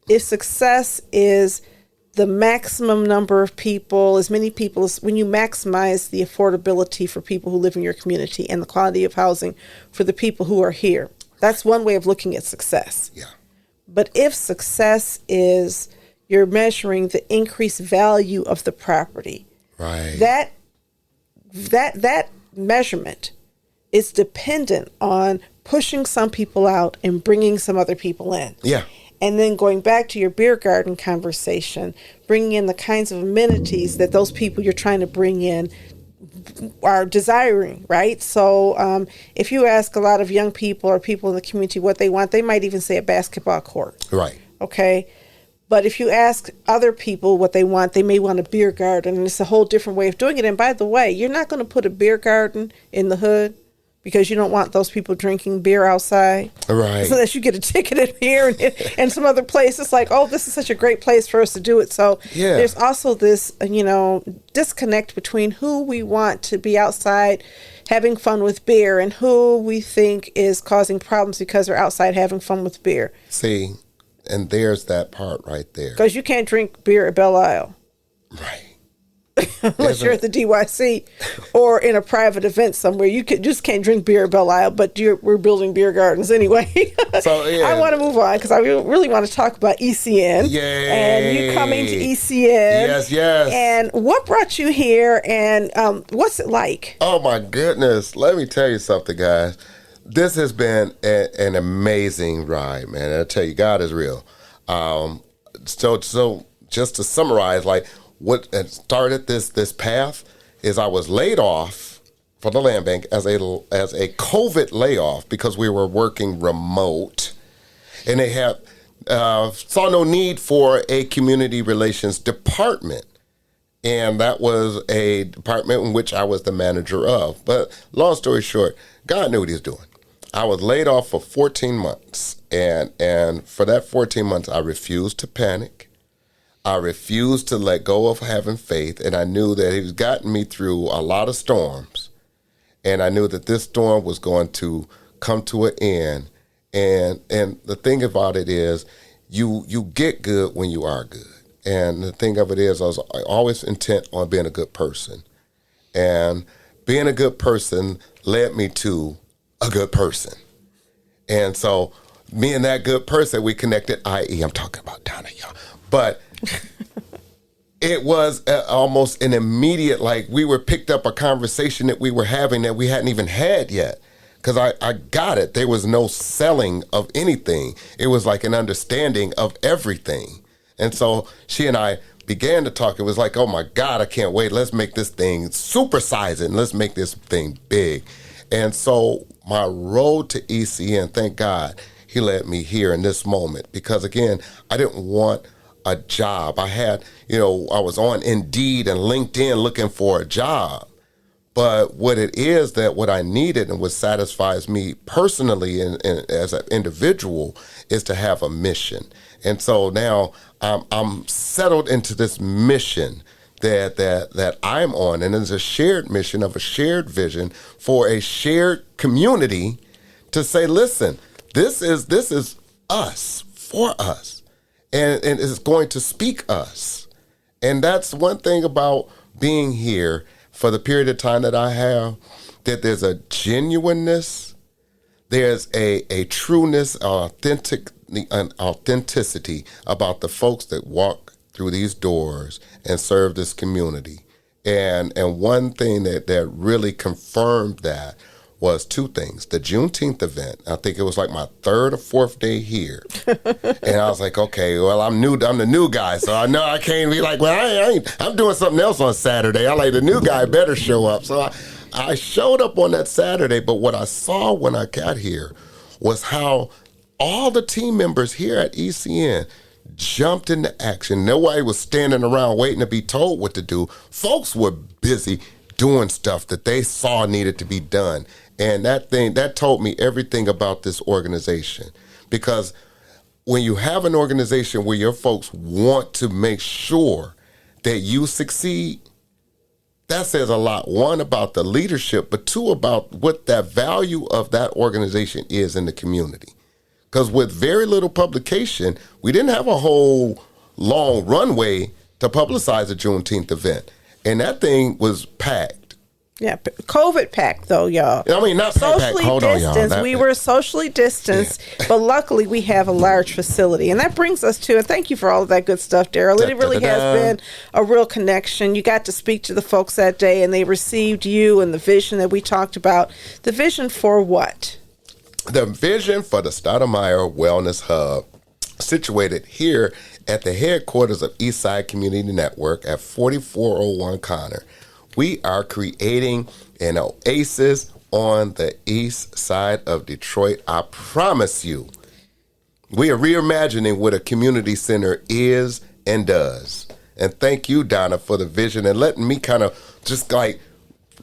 If success is the maximum number of people, as many people, as when you maximize the affordability for people who live in your community and the quality of housing for the people who are here, that's one way of looking at success. Yeah. But if success is you're measuring the increased value of the property, that measurement is dependent on pushing some people out and bringing some other people in. Yeah. And then going back to your beer garden conversation, bringing in the kinds of amenities that those people you're trying to bring in are desiring, right? So if you ask a lot of young people or people in the community what they want, they might even say a basketball court. Right. Okay. But if you ask other people what they want, they may want a beer garden, and it's a whole different way of doing it. And by the way, you're not going to put a beer garden in the hood because you don't want those people drinking beer outside. Right. So that you get a ticket in here and some other place. It's like, oh, this is such a great place for us to do it. So there's also this, disconnect between who we want to be outside having fun with beer and who we think is causing problems because they're outside having fun with beer. See, and there's that part right there. Because you can't drink beer at Belle Isle. Right. unless you're at the DYC or in a private event somewhere. You just can't drink beer at Belle Isle, but we're building beer gardens anyway. So yeah. I want to move on because I really want to talk about ECN. Yay. And you coming to ECN. Yes, yes. And what brought you here, and what's it like? Oh, my goodness. Let me tell you something, guys. This has been an amazing ride, man. I tell you, God is real. So just to summarize, like what started this path is I was laid off from the land bank as a COVID layoff because we were working remote, and they had saw no need for a community relations department. And that was a department in which I was the manager of. But long story short, God knew what he was doing. I was laid off for 14 months. And for that 14 months, I refused to panic. I refused to let go of having faith. And I knew that he's gotten me through a lot of storms. And I knew that this storm was going to come to an end. And the thing about it is, you get good when you are good. And the thing of it is, I was always intent on being a good person. And being a good person led me to a good person. And so me and that good person, we connected, i.e. I'm talking about Donna, y'all. But it was almost an immediate, like we were picked up a conversation that we were having that we hadn't even had yet. Because I got it. There was no selling of anything. It was like an understanding of everything. And so she and I began to talk. It was like, oh my God, I can't wait. Let's make this thing, supersize it, and let's make this thing big. And so my road to ECN, thank God, he led me here in this moment. Because again, I didn't want a job. I had, I was on Indeed and LinkedIn looking for a job. But what it is that what I needed and what satisfies me personally and as an individual is to have a mission. And so now I'm settled into this mission that I'm on, and it's a shared mission of a shared vision for a shared community to say, listen, this is us, for us, and it's going to speak us. And that's one thing about being here for the period of time that I have, that there's a genuineness, there's a trueness, an authenticity about the folks that walk through these doors and serve this community. And one thing that really confirmed that was two things. The Juneteenth event, I think it was like my third or fourth day here. And I was like, okay, well, I'm the new guy, so I know I can't be like, well, I'm doing something else on Saturday. I like, the new guy better show up. So I showed up on that Saturday, but what I saw when I got here was how all the team members here at ECN jumped into action. Nobody was standing around waiting to be told what to do. Folks were busy doing stuff that they saw needed to be done. And that told me everything about this organization. Because when you have an organization where your folks want to make sure that you succeed, that says a lot, one, about the leadership, but two, about what that value of that organization is in the community. Because with very little publication, we didn't have a whole long runway to publicize the Juneteenth event. And that thing was packed. Yeah, COVID packed though, y'all. I mean, not socially distanced. We were socially distanced, but luckily we have a large facility, and that brings us to. And thank you for all of that good stuff, Darryl. It really has been a real connection. You got to speak to the folks that day, and they received you and the vision that we talked about. The vision for what? The vision for the Stoudamire Wellness Hub, situated here at the headquarters of Eastside Community Network at 4401 Connor. We are creating an oasis on the east side of Detroit. I promise you, we are reimagining what a community center is and does. And thank you, Donna, for the vision and letting me kind of just like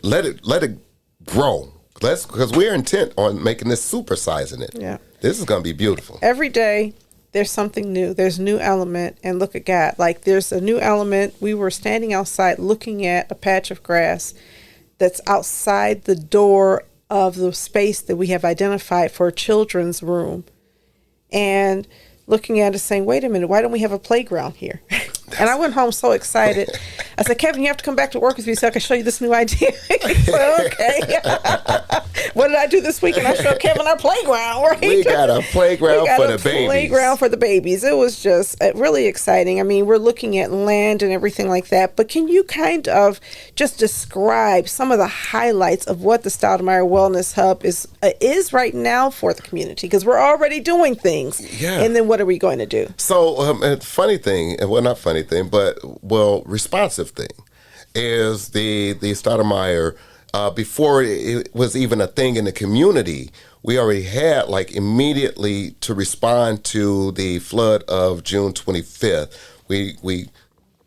let it grow. Because we're intent on making this, supersizing it. Yeah, this is going to be beautiful. Every day, there's something new. There's a new element. And look at God. Like, there's a new element. We were standing outside looking at a patch of grass that's outside the door of the space that we have identified for a children's room. And looking at it saying, wait a minute, why don't we have a playground here? And I went home so excited. I said, Kevin, you have to come back to work with me so I can show you this new idea. So, okay. What did I do this weekend? I showed Kevin our playground, right? We got a playground for the babies. Playground for the babies. It was just really exciting. I mean, we're looking at land and everything like that, but can you kind of just describe some of the highlights of what the Stoudamire Wellness Hub is right now for the community? Because we're already doing things. Yeah. And then what are we going to do? So, funny thing, well, not funny thing, but, responsive thing is the Stoudamire, before it was even a thing in the community, we already had immediately to respond to the flood of June 25th. We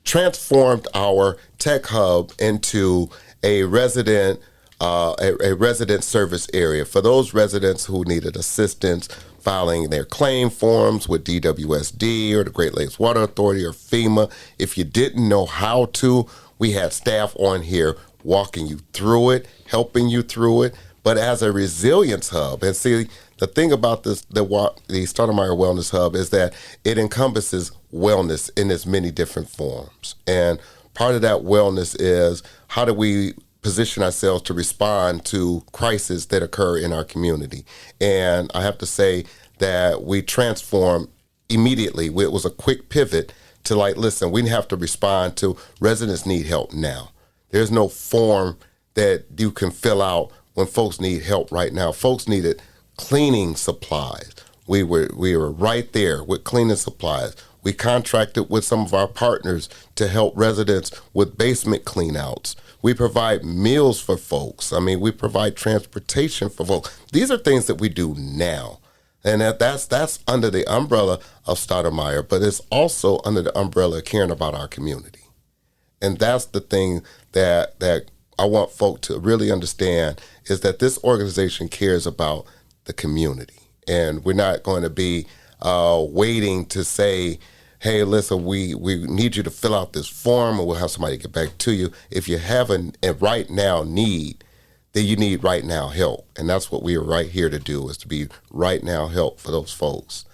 transformed our tech hub into a resident service area for those residents who needed assistance filing their claim forms with DWSD or the Great Lakes Water Authority or FEMA. If you didn't know how to, we had staff on here walking you through it, helping you through it, but as a resilience hub. And see, the thing about the Stoudamire Wellness Hub is that it encompasses wellness in its many different forms. And part of that wellness is how do we position ourselves to respond to crises that occur in our community. And I have to say that we transformed immediately. It was a quick pivot to listen, we have to respond to residents need help now. There's no form that you can fill out when folks need help right now. Folks needed cleaning supplies. We were right there with cleaning supplies. We contracted with some of our partners to help residents with basement cleanouts. We provide meals for folks. I mean, we provide transportation for folks. These are things that we do now. And that's under the umbrella of Stoudamire, but it's also under the umbrella of caring about our community. And that's the thing that I want folk to really understand is that this organization cares about the community. And we're not going to be waiting to say, hey, listen, we need you to fill out this form and we'll have somebody get back to you. If you have a right now need, then you need right now help. And that's what we are right here to do, is to be right now help for those folks.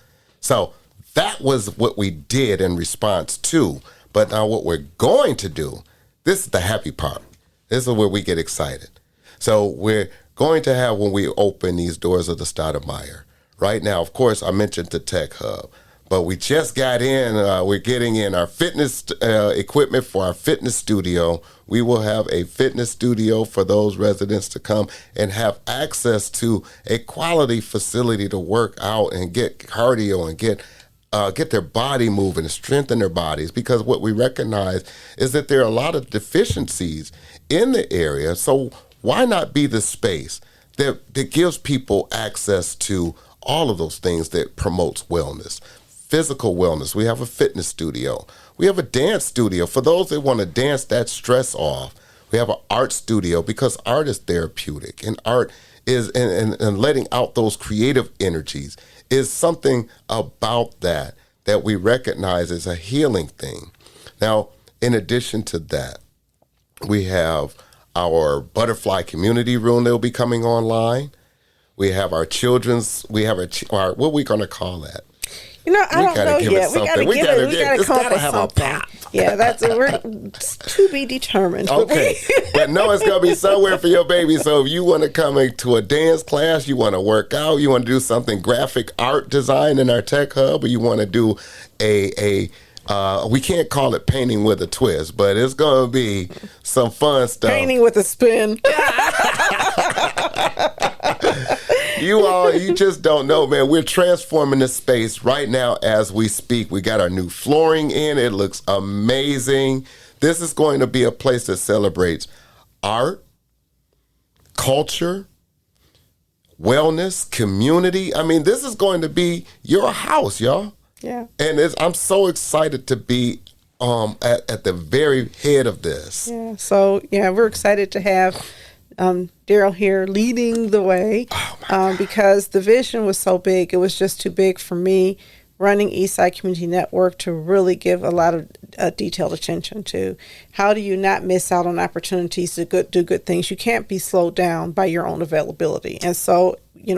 So that was what we did in response to. But now what we're going to do, this is the happy part. This is where we get excited. So we're going to have, when we open these doors of the Stoudamire, right now, of course, I mentioned the Tech Hub, but we just got in, we're getting in our fitness equipment for our fitness studio. We will have a fitness studio for those residents to come and have access to a quality facility to work out and get cardio and get their body moving and strengthen their bodies, because what we recognize is that there are a lot of deficiencies in the area. So why not be the space that gives people access to all of those things that promotes wellness? Physical wellness. We have a fitness studio. We have a dance studio for those that want to dance that stress off. We have an art studio because art is therapeutic, and art is and letting out those creative energies is something about that we recognize as a healing thing. Now, in addition to that, we have our butterfly community room that will be coming online. We have our children's, we have our what are we going to call that? I don't know yet. We gotta come up with something. Yeah, we're to be determined. Okay, but no, it's gonna be somewhere for your baby. So if you want to come into a dance class, you want to work out, you want to do something graphic art design in our tech hub, or you want to do we can't call it painting with a twist, but it's gonna be some fun stuff. Painting with a spin. You just don't know, man. We're transforming this space right now as we speak. We got our new flooring in. It looks amazing. This is going to be a place that celebrates art, culture, wellness, community. I mean, this is going to be your house, y'all. Yeah. And I'm so excited to be at the very head of this. Yeah. So, we're excited to have Darryl here leading the way, because the vision was so big. It was just too big for me running Eastside Community Network to really give a lot of detailed attention to. How do you not miss out on opportunities to do good things? You can't be slowed down by your own availability. And so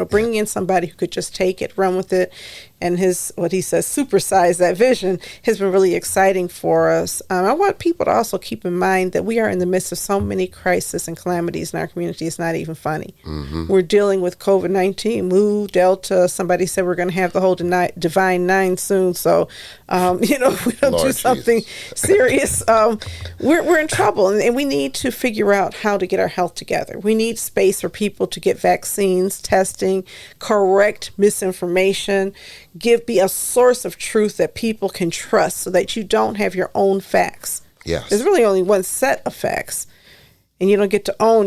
bringing in somebody who could just take it, run with it, and what he says, supersize that vision has been really exciting for us. I want people to also keep in mind that we are in the midst of so many crises and calamities in our community. It's not even funny. Mm-hmm. We're dealing with COVID-19, Mu, Delta. Somebody said we're going to have the whole Divine Nine soon. So, if we don't Lord do something serious, we're in trouble. And we need to figure out how to get our health together. We need space for people to get vaccines, testing, correct misinformation, be a source of truth that people can trust so that you don't have your own facts. Yes. There's really only one set of facts. And you don't get to own,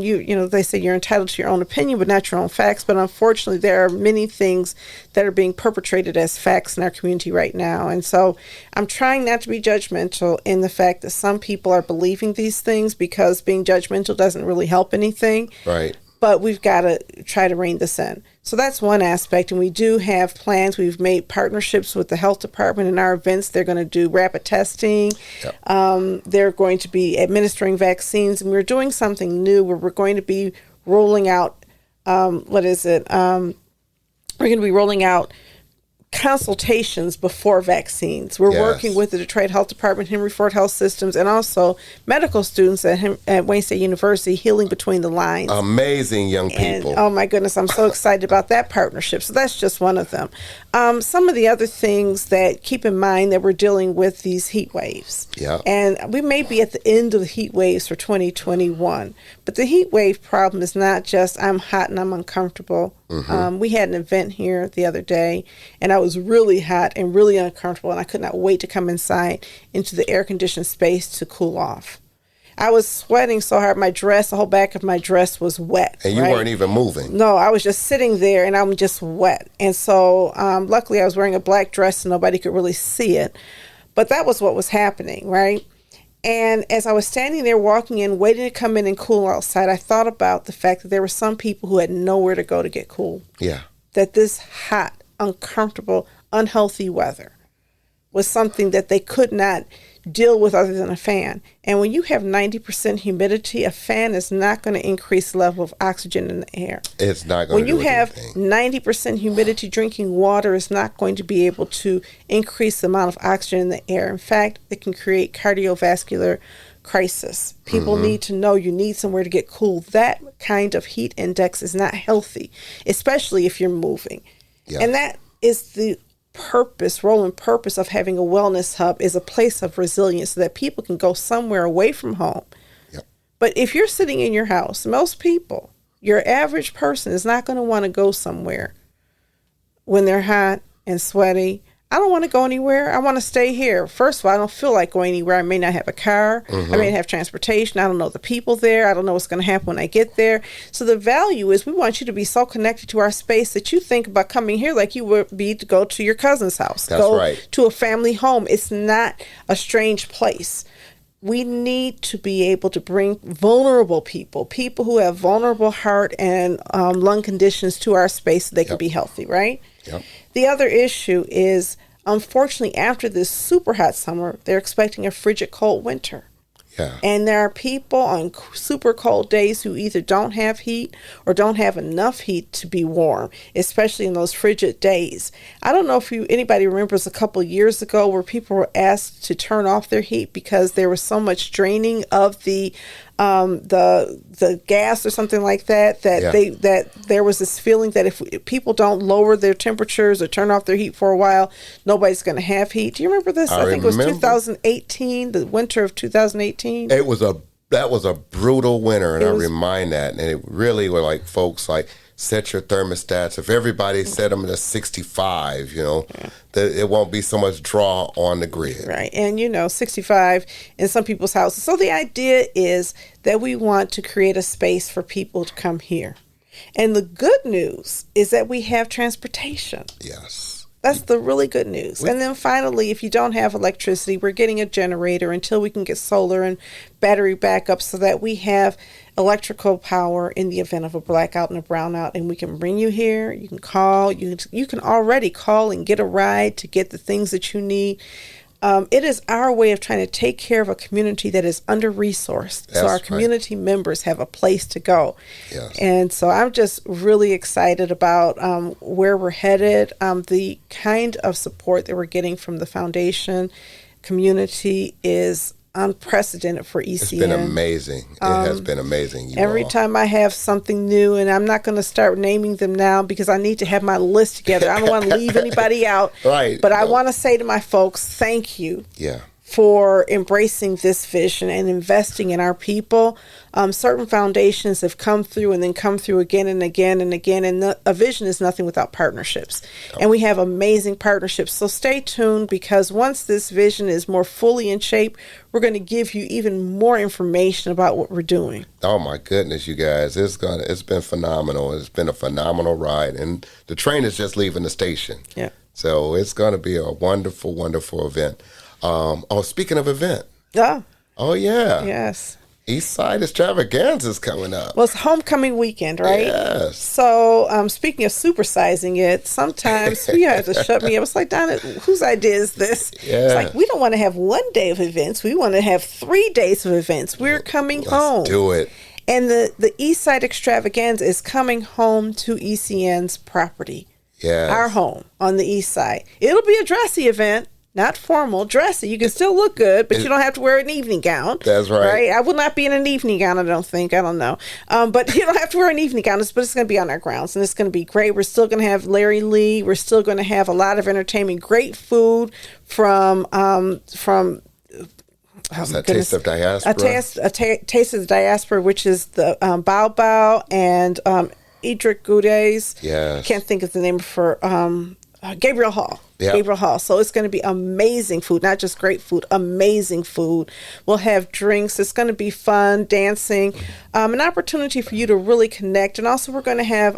they say you're entitled to your own opinion, but not your own facts. But unfortunately, there are many things that are being perpetrated as facts in our community right now. And so I'm trying not to be judgmental in the fact that some people are believing these things, because being judgmental doesn't really help anything. Right. But we've got to try to rein this in. So that's one aspect. And we do have plans. We've made partnerships with the health department in our events. They're going to do rapid testing. Yep. They're going to be administering vaccines. And we're doing something new where we're going to be rolling out, we're going to be rolling out consultations before vaccines. We're working with the Detroit Health Department, Henry Ford Health Systems, and also medical students at Wayne State University, Healing Between the Lines. Amazing young people. And, oh my goodness, I'm so excited about that partnership. So that's just one of them. Some of the other things that keep in mind that we're dealing with these heat waves. Yeah. And we may be at the end of the heat waves for 2021, but the heat wave problem is not just I'm hot and I'm uncomfortable. Mm-hmm. We had an event here the other day, and I was really hot and really uncomfortable, and I could not wait to come inside into the air-conditioned space to cool off. I was sweating so hard, the whole back of my dress was wet. And you weren't even moving. No, I was just sitting there, and I'm just wet. And so luckily I was wearing a black dress, and nobody could really see it. But that was what was happening, right? And as I was standing there walking in, waiting to come in and cool outside, I thought about the fact that there were some people who had nowhere to go to get cool. Yeah. That this hot, uncomfortable, unhealthy weather was something that they could not deal with other than a fan. And when you have 90% humidity, a fan is not going to increase the level of oxygen in the air. It's not going to do anything. When you have 90% humidity, drinking water is not going to be able to increase the amount of oxygen in the air. In fact, it can create cardiovascular crisis. People need to know you need somewhere to get cool. That kind of heat index is not healthy, especially if you're moving. Yeah. And that is the role and purpose of having a wellness hub, is a place of resilience so that people can go somewhere away from home. Yep. But if you're sitting in your house, most people, your average person is not going to want to go somewhere when they're hot and sweaty. I don't want to go anywhere. I want to stay here. First of all, I don't feel like going anywhere. I may not have a car. I may not have transportation. I don't know the people there. I don't know what's going to happen when I get there. So the value is we want you to be so connected to our space that you think about coming here like you would be to go to your cousin's house. That's right. To a family home. It's not a strange place. We need to be able to bring vulnerable people who have vulnerable heart and lung conditions to our space so they can be healthy, right? Yep. The other issue is, unfortunately, after this super hot summer, they're expecting a frigid cold winter. Yeah. And there are people on super cold days who either don't have heat or don't have enough heat to be warm, especially in those frigid days. I don't know if anybody remembers a couple of years ago where people were asked to turn off their heat because there was so much draining of the gas or something like that, that there was this feeling that if people don't lower their temperatures or turn off their heat for a while, nobody's going to have heat. Do you remember this? I think it was 2018, the winter of 2018. That was a brutal winter, and I remind that. And it really were like folks like, set your thermostats. If everybody set them to 65, that it won't be so much draw on the grid. Right. And, 65 in some people's houses. So the idea is that we want to create a space for people to come here. And the good news is that we have transportation. Yes. That's the really good news. And then finally, if you don't have electricity, we're getting a generator until we can get solar and battery backup so that we have electrical power in the event of a blackout and a brownout. And we can bring you here. You can call. You can already call and get a ride to get the things that you need. it is our way of trying to take care of a community that is under-resourced. So our community members have a place to go. Yes. And so I'm just really excited about where we're headed, the kind of support that we're getting from the foundation community is unprecedented for ECN. It's been amazing. It has been amazing. Every time I have something new, and I'm not going to start naming them now because I need to have my list together. I don't want to leave anybody out. Right. But I want to say to my folks, thank you. Yeah. For embracing this vision and investing in our people. Certain foundations have come through and then come through again and again and again. And a vision is nothing without partnerships. Oh. And we have amazing partnerships. So stay tuned, because once this vision is more fully in shape, we're going to give you even more information about what we're doing. Oh my goodness, you guys. It's been phenomenal. It's been a phenomenal ride. And the train is just leaving the station. Yeah. So it's going to be a wonderful, wonderful event. Speaking of event. Yeah. Oh, yeah. Yes. Eastside Extravaganza is coming up. Well, it's homecoming weekend, right? Yes. So, speaking of supersizing it, sometimes you have to shut me up. It's like, Donna, whose idea is this? Yeah. It's like, we don't want to have 1 day of events. We want to have 3 days of events. We're coming home. Let's do it. And the Eastside Extravaganza is coming home to ECN's property. Yeah. Our home on the East Side. It'll be a dressy event. Not formal, dressy. You can still look good, but you don't have to wear an evening gown. That's right. Right? I will not be in an evening gown, I don't think. I don't know. But you don't have to wear an evening gown, but it's going to be on our grounds, and it's going to be great. We're still going to have Larry Lee. We're still going to have a lot of entertainment, great food from How's that Taste of Diaspora? Taste of the Diaspora, which is the Bao Bao and Edric Goudes. Yes. Can't think of the name for Gabriel Hall. Yep. Gabriel Hall. So it's going to be amazing food, not just great food, amazing food. We'll have drinks. It's going to be fun, dancing, an opportunity for you to really connect. And also we're going to have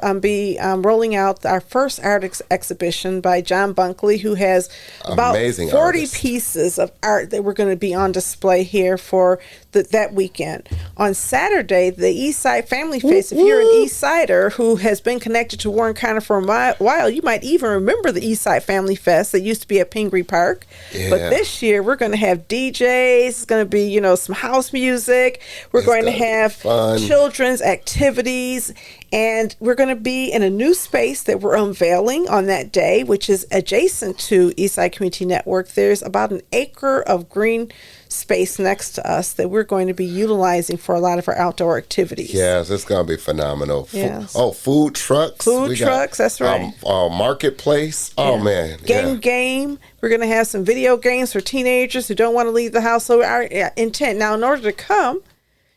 rolling out our first art exhibition by John Bunkley, who has about amazing 40 artist. pieces of art that we're going to be on display here for that weekend. On Saturday, the Eastside Family Fest. If you're an Eastsider who has been connected to Warren County for a while, you might even remember the Eastside Family Fest that used to be at Pingree Park. Yeah. But this year we're going to have DJs. It's going to be, some house music. We're going to have children's activities, and we're going to be in a new space that we're unveiling on that day, which is adjacent to Eastside Community Network. There's about an acre of green space next to us that we're going to be utilizing for a lot of our outdoor activities. Yes, it's going to be phenomenal. Yes. Food trucks. That's right. Marketplace. Oh, yeah. Man. Game. We're going to have some video games for teenagers who don't want to leave the house. So our intent, now in order to come,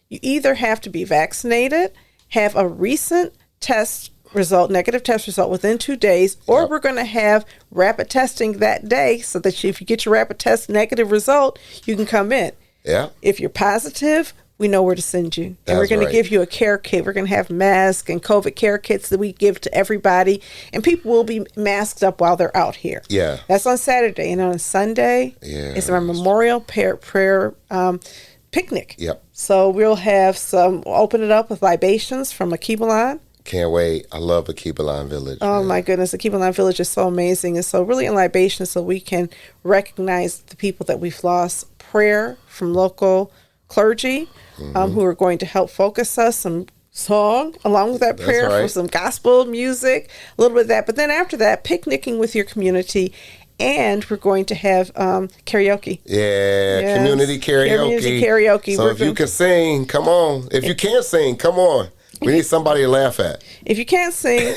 you either have to be vaccinated, have a recent negative test result within 2 days, or we're going to have rapid testing that day so that if you get your rapid test negative result, you can come in. Yeah. If you're positive, we know where to send you. And we're going to give you a care kit. We're going to have masks and COVID care kits that we give to everybody. And people will be masked up while they're out here. Yeah. That's on Saturday. And on Sunday, it's our memorial prayer picnic. Yep. So we'll have open it up with libations from Akibalon. Can't wait. I love Akibalon Village. Oh, my goodness. Akibalon Village is so amazing. And so really in libation so we can recognize the people that we've lost. Prayer from local clergy who are going to help focus us. Some song along with that prayer for some gospel music, a little bit of that. But then after that, picnicking with your community. And we're going to have karaoke. Yeah, yes. Community karaoke. So if you can sing, come on. If you can't sing, come on. We need somebody to laugh at. If you can't sing,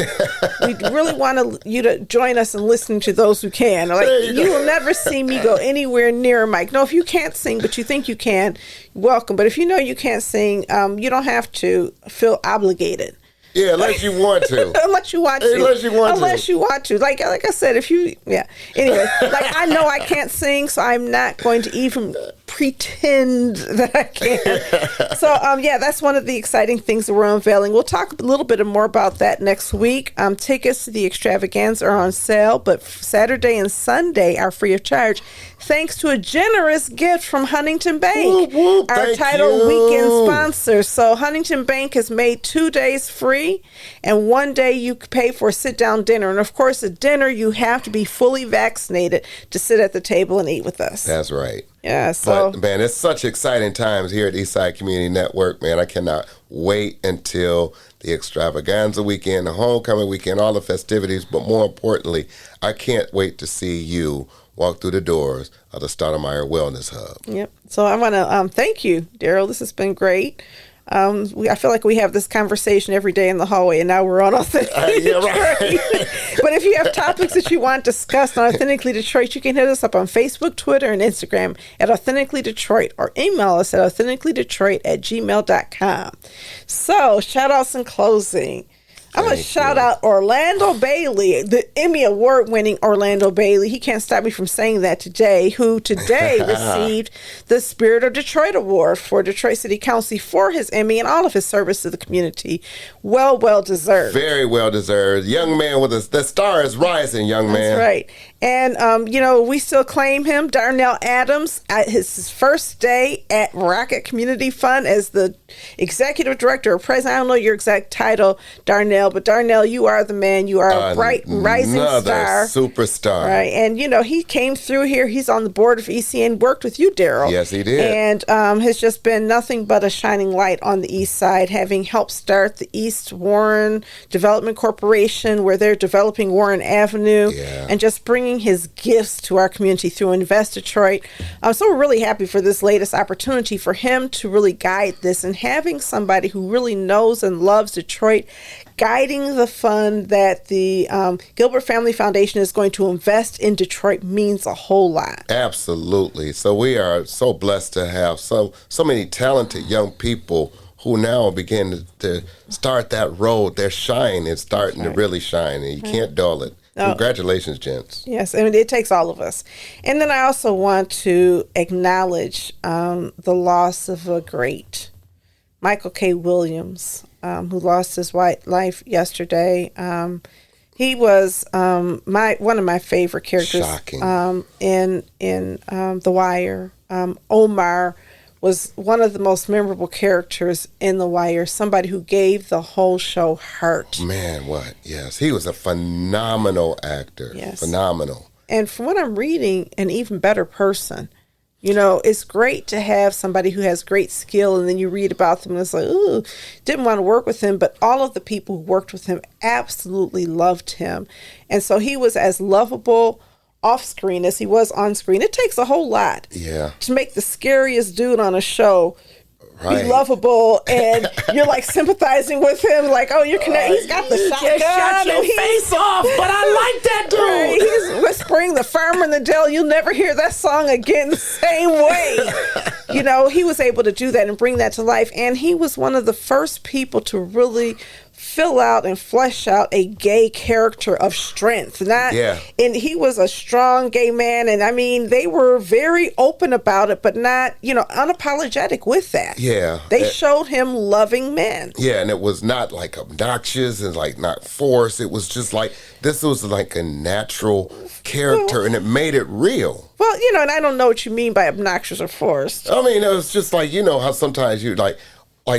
we really want you to join us in listening to those who can. Like, you will never see me go anywhere near a mic. No, if you can't sing, but you think you can, welcome. But if you know you can't sing, you don't have to feel obligated. Yeah, unless you want to. Unless you want to. Like I said, Anyway, like I know I can't sing, so I'm not going to even pretend that I can. So, yeah, that's one of the exciting things that we're unveiling. We'll talk a little bit more about that next week. Tickets to the extravaganza are on sale, but Saturday and Sunday are free of charge, thanks to a generous gift from Huntington Bank, our title weekend sponsor. So Huntington Bank has made 2 days free, and 1 day you pay for a sit-down dinner. And, of course, at dinner, you have to be fully vaccinated to sit at the table and eat with us. That's right. Yeah, so. But, man, it's such exciting times here at Eastside Community Network, man. I cannot wait until the extravaganza weekend, the homecoming weekend, all the festivities. But more importantly, I can't wait to see you walk through the doors of the Stoudamire Wellness Hub. Yep. So I want to thank you, Darryl. This has been great. I feel like we have this conversation every day in the hallway, and now we're on Authentically Detroit. Right. But if you have topics that you want discussed on Authentically Detroit, you can hit us up on Facebook, Twitter, and Instagram at Authentically Detroit, or email us at authenticallydetroit@gmail.com. So, shout outs in closing. I'm going to shout out Orlando Bailey, the Emmy Award-winning Orlando Bailey. He can't stop me from saying that today, who today received the Spirit of Detroit Award for Detroit City Council for his Emmy and all of his service to the community. Well deserved. Very well deserved. Young man with the star is rising, young man. That's right. And, we still claim him, Darnell Adams, at his first day at Rocket Community Fund as the executive director or president. I don't know your exact title, Darnell, but Darnell, you are the man. You are a bright, rising star. Superstar. Right. And, he came through here. He's on the board of ECN, worked with you, Darryl. Yes, he did. And has just been nothing but a shining light on the East Side, having helped start the East Warren Development Corporation, where they're developing Warren Avenue, and just bringing his gifts to our community through Invest Detroit. So we're really happy for this latest opportunity for him to really guide this, and having somebody who really knows and loves Detroit guiding the fund that the Gilbert Family Foundation is going to invest in Detroit means a whole lot. Absolutely. So we are so blessed to have so many talented young people who now begin to start that road. Their shine is starting to really shine, and you can't dull it. Congratulations, gents. Yes, I mean, it takes all of us. And then I also want to acknowledge the loss of a great, Michael K. Williams, who lost his life yesterday. He was one of my favorite characters. Shocking. In The Wire. Omar was one of the most memorable characters in The Wire, somebody who gave the whole show heart. Man, what? Yes, he was a phenomenal actor. Yes. Phenomenal. And from what I'm reading, an even better person. It's great to have somebody who has great skill, and then you read about them and it's like, ooh, didn't want to work with him, but all of the people who worked with him absolutely loved him. And so he was as lovable off screen as he was on screen. It takes a whole lot to make the scariest dude on a show be lovable, and you're like sympathizing with him, like, oh, you're connected. He's got the shotgun. Shot your face off, but I like that dude. Right, he's whispering "The Farmer in the Dell." You'll never hear that song again the same way. He was able to do that and bring that to life, and he was one of the first people to really fill out and flesh out a gay character of strength. And he was a strong gay man, and I mean, they were very open about it, but not, unapologetic with that. Yeah. They showed him loving men. Yeah, and it was not like obnoxious and like not forced. It was just like, this was like a natural character, and it made it real. Well, and I don't know what you mean by obnoxious or forced. I mean, it was just like, how sometimes you like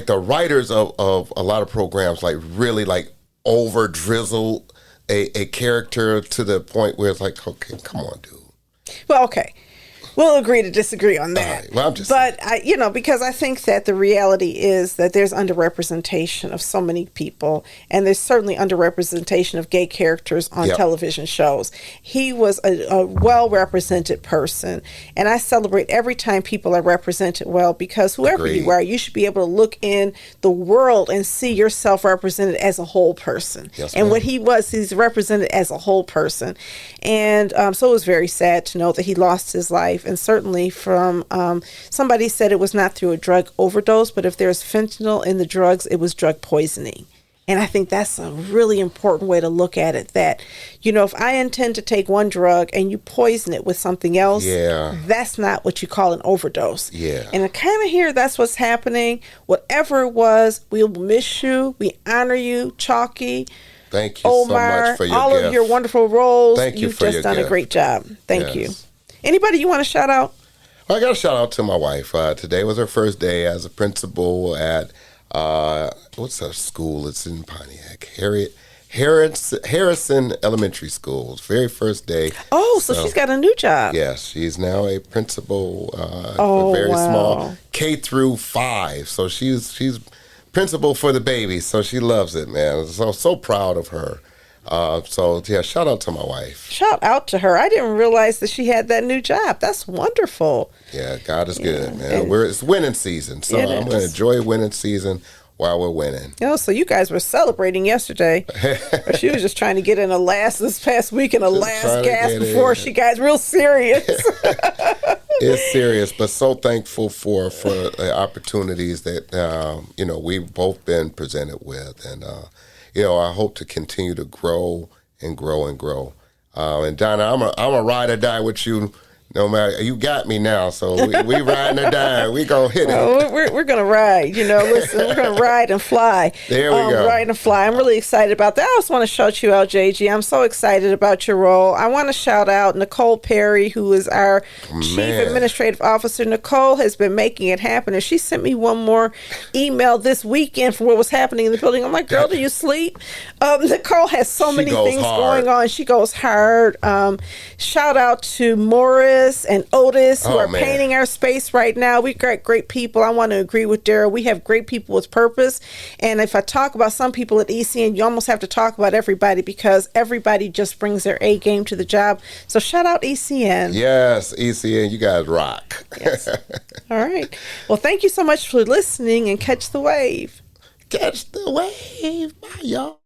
the writers of a lot of programs really over drizzle a character to the point where it's like, okay, come on, dude. Well, okay. We'll agree to disagree on that. Right. Well, I'm just because I think that the reality is that there's underrepresentation of so many people, and there's certainly underrepresentation of gay characters on television shows. He was a well-represented person, and I celebrate every time people are represented well, because whoever you are, you should be able to look in the world and see yourself represented as a whole person. Yes, and ma'am. what he was, he's represented as a whole person. And so it was very sad to know that he lost his life. And certainly from somebody said it was not through a drug overdose, but if there's fentanyl in the drugs, it was drug poisoning. And I think that's a really important way to look at it, that, you know, if I intend to take one drug and you poison it with something else, that's not what you call an overdose. Yeah. And I kind of hear that's what's happening. Whatever it was, we will miss you. We honor you, Chalky. Thank you Omar, so much for your all gift. of your wonderful roles. Thank you You've for just your done gift. a great job. Thank you. Yes. Anybody you want to shout out? Well, I got to shout out to my wife. Today was her first day as a principal at what's her school? It's in Pontiac. Harrison Elementary School. It's very first day. Oh, so she's got a new job. Yes, she's now a principal for very small K through 5. So she's principal for the baby. So she loves it, man. So proud of her. Shout out to my wife. Shout out to her. I didn't realize that she had that new job. That's wonderful. Yeah, God is good, man. It's winning season, so I'm going to enjoy winning season while we're winning. So you guys were celebrating yesterday. She was just trying to get in this past week in a last gasp before she got real serious. It's serious, but so thankful for the opportunities that we've both been presented with, and I hope to continue to grow and grow and grow. And Donna, I'm a ride or die with you. No matter, you got me now, so we riding or dying. We gonna hit it. We're gonna ride. Listen, we're gonna ride and fly. There we go. Ride and fly. I'm really excited about that. I just want to shout you out, JG. I'm so excited about your role. I want to shout out Nicole Perry, who is our Chief Administrative Officer. Nicole has been making it happen, and she sent me one more email this weekend for what was happening in the building. I'm like, girl, do you sleep? Nicole has so many things going on. She goes hard. Shout out to Morris and Otis, who are painting our space right now. We've got great people. I want to agree with Darryl. We have great people with purpose. And if I talk about some people at ECN, you almost have to talk about everybody, because everybody just brings their A game to the job. So shout out ECN. Yes, ECN, you guys rock. Yes. All right. Well, thank you so much for listening, and catch the wave. Catch the wave. Bye, y'all.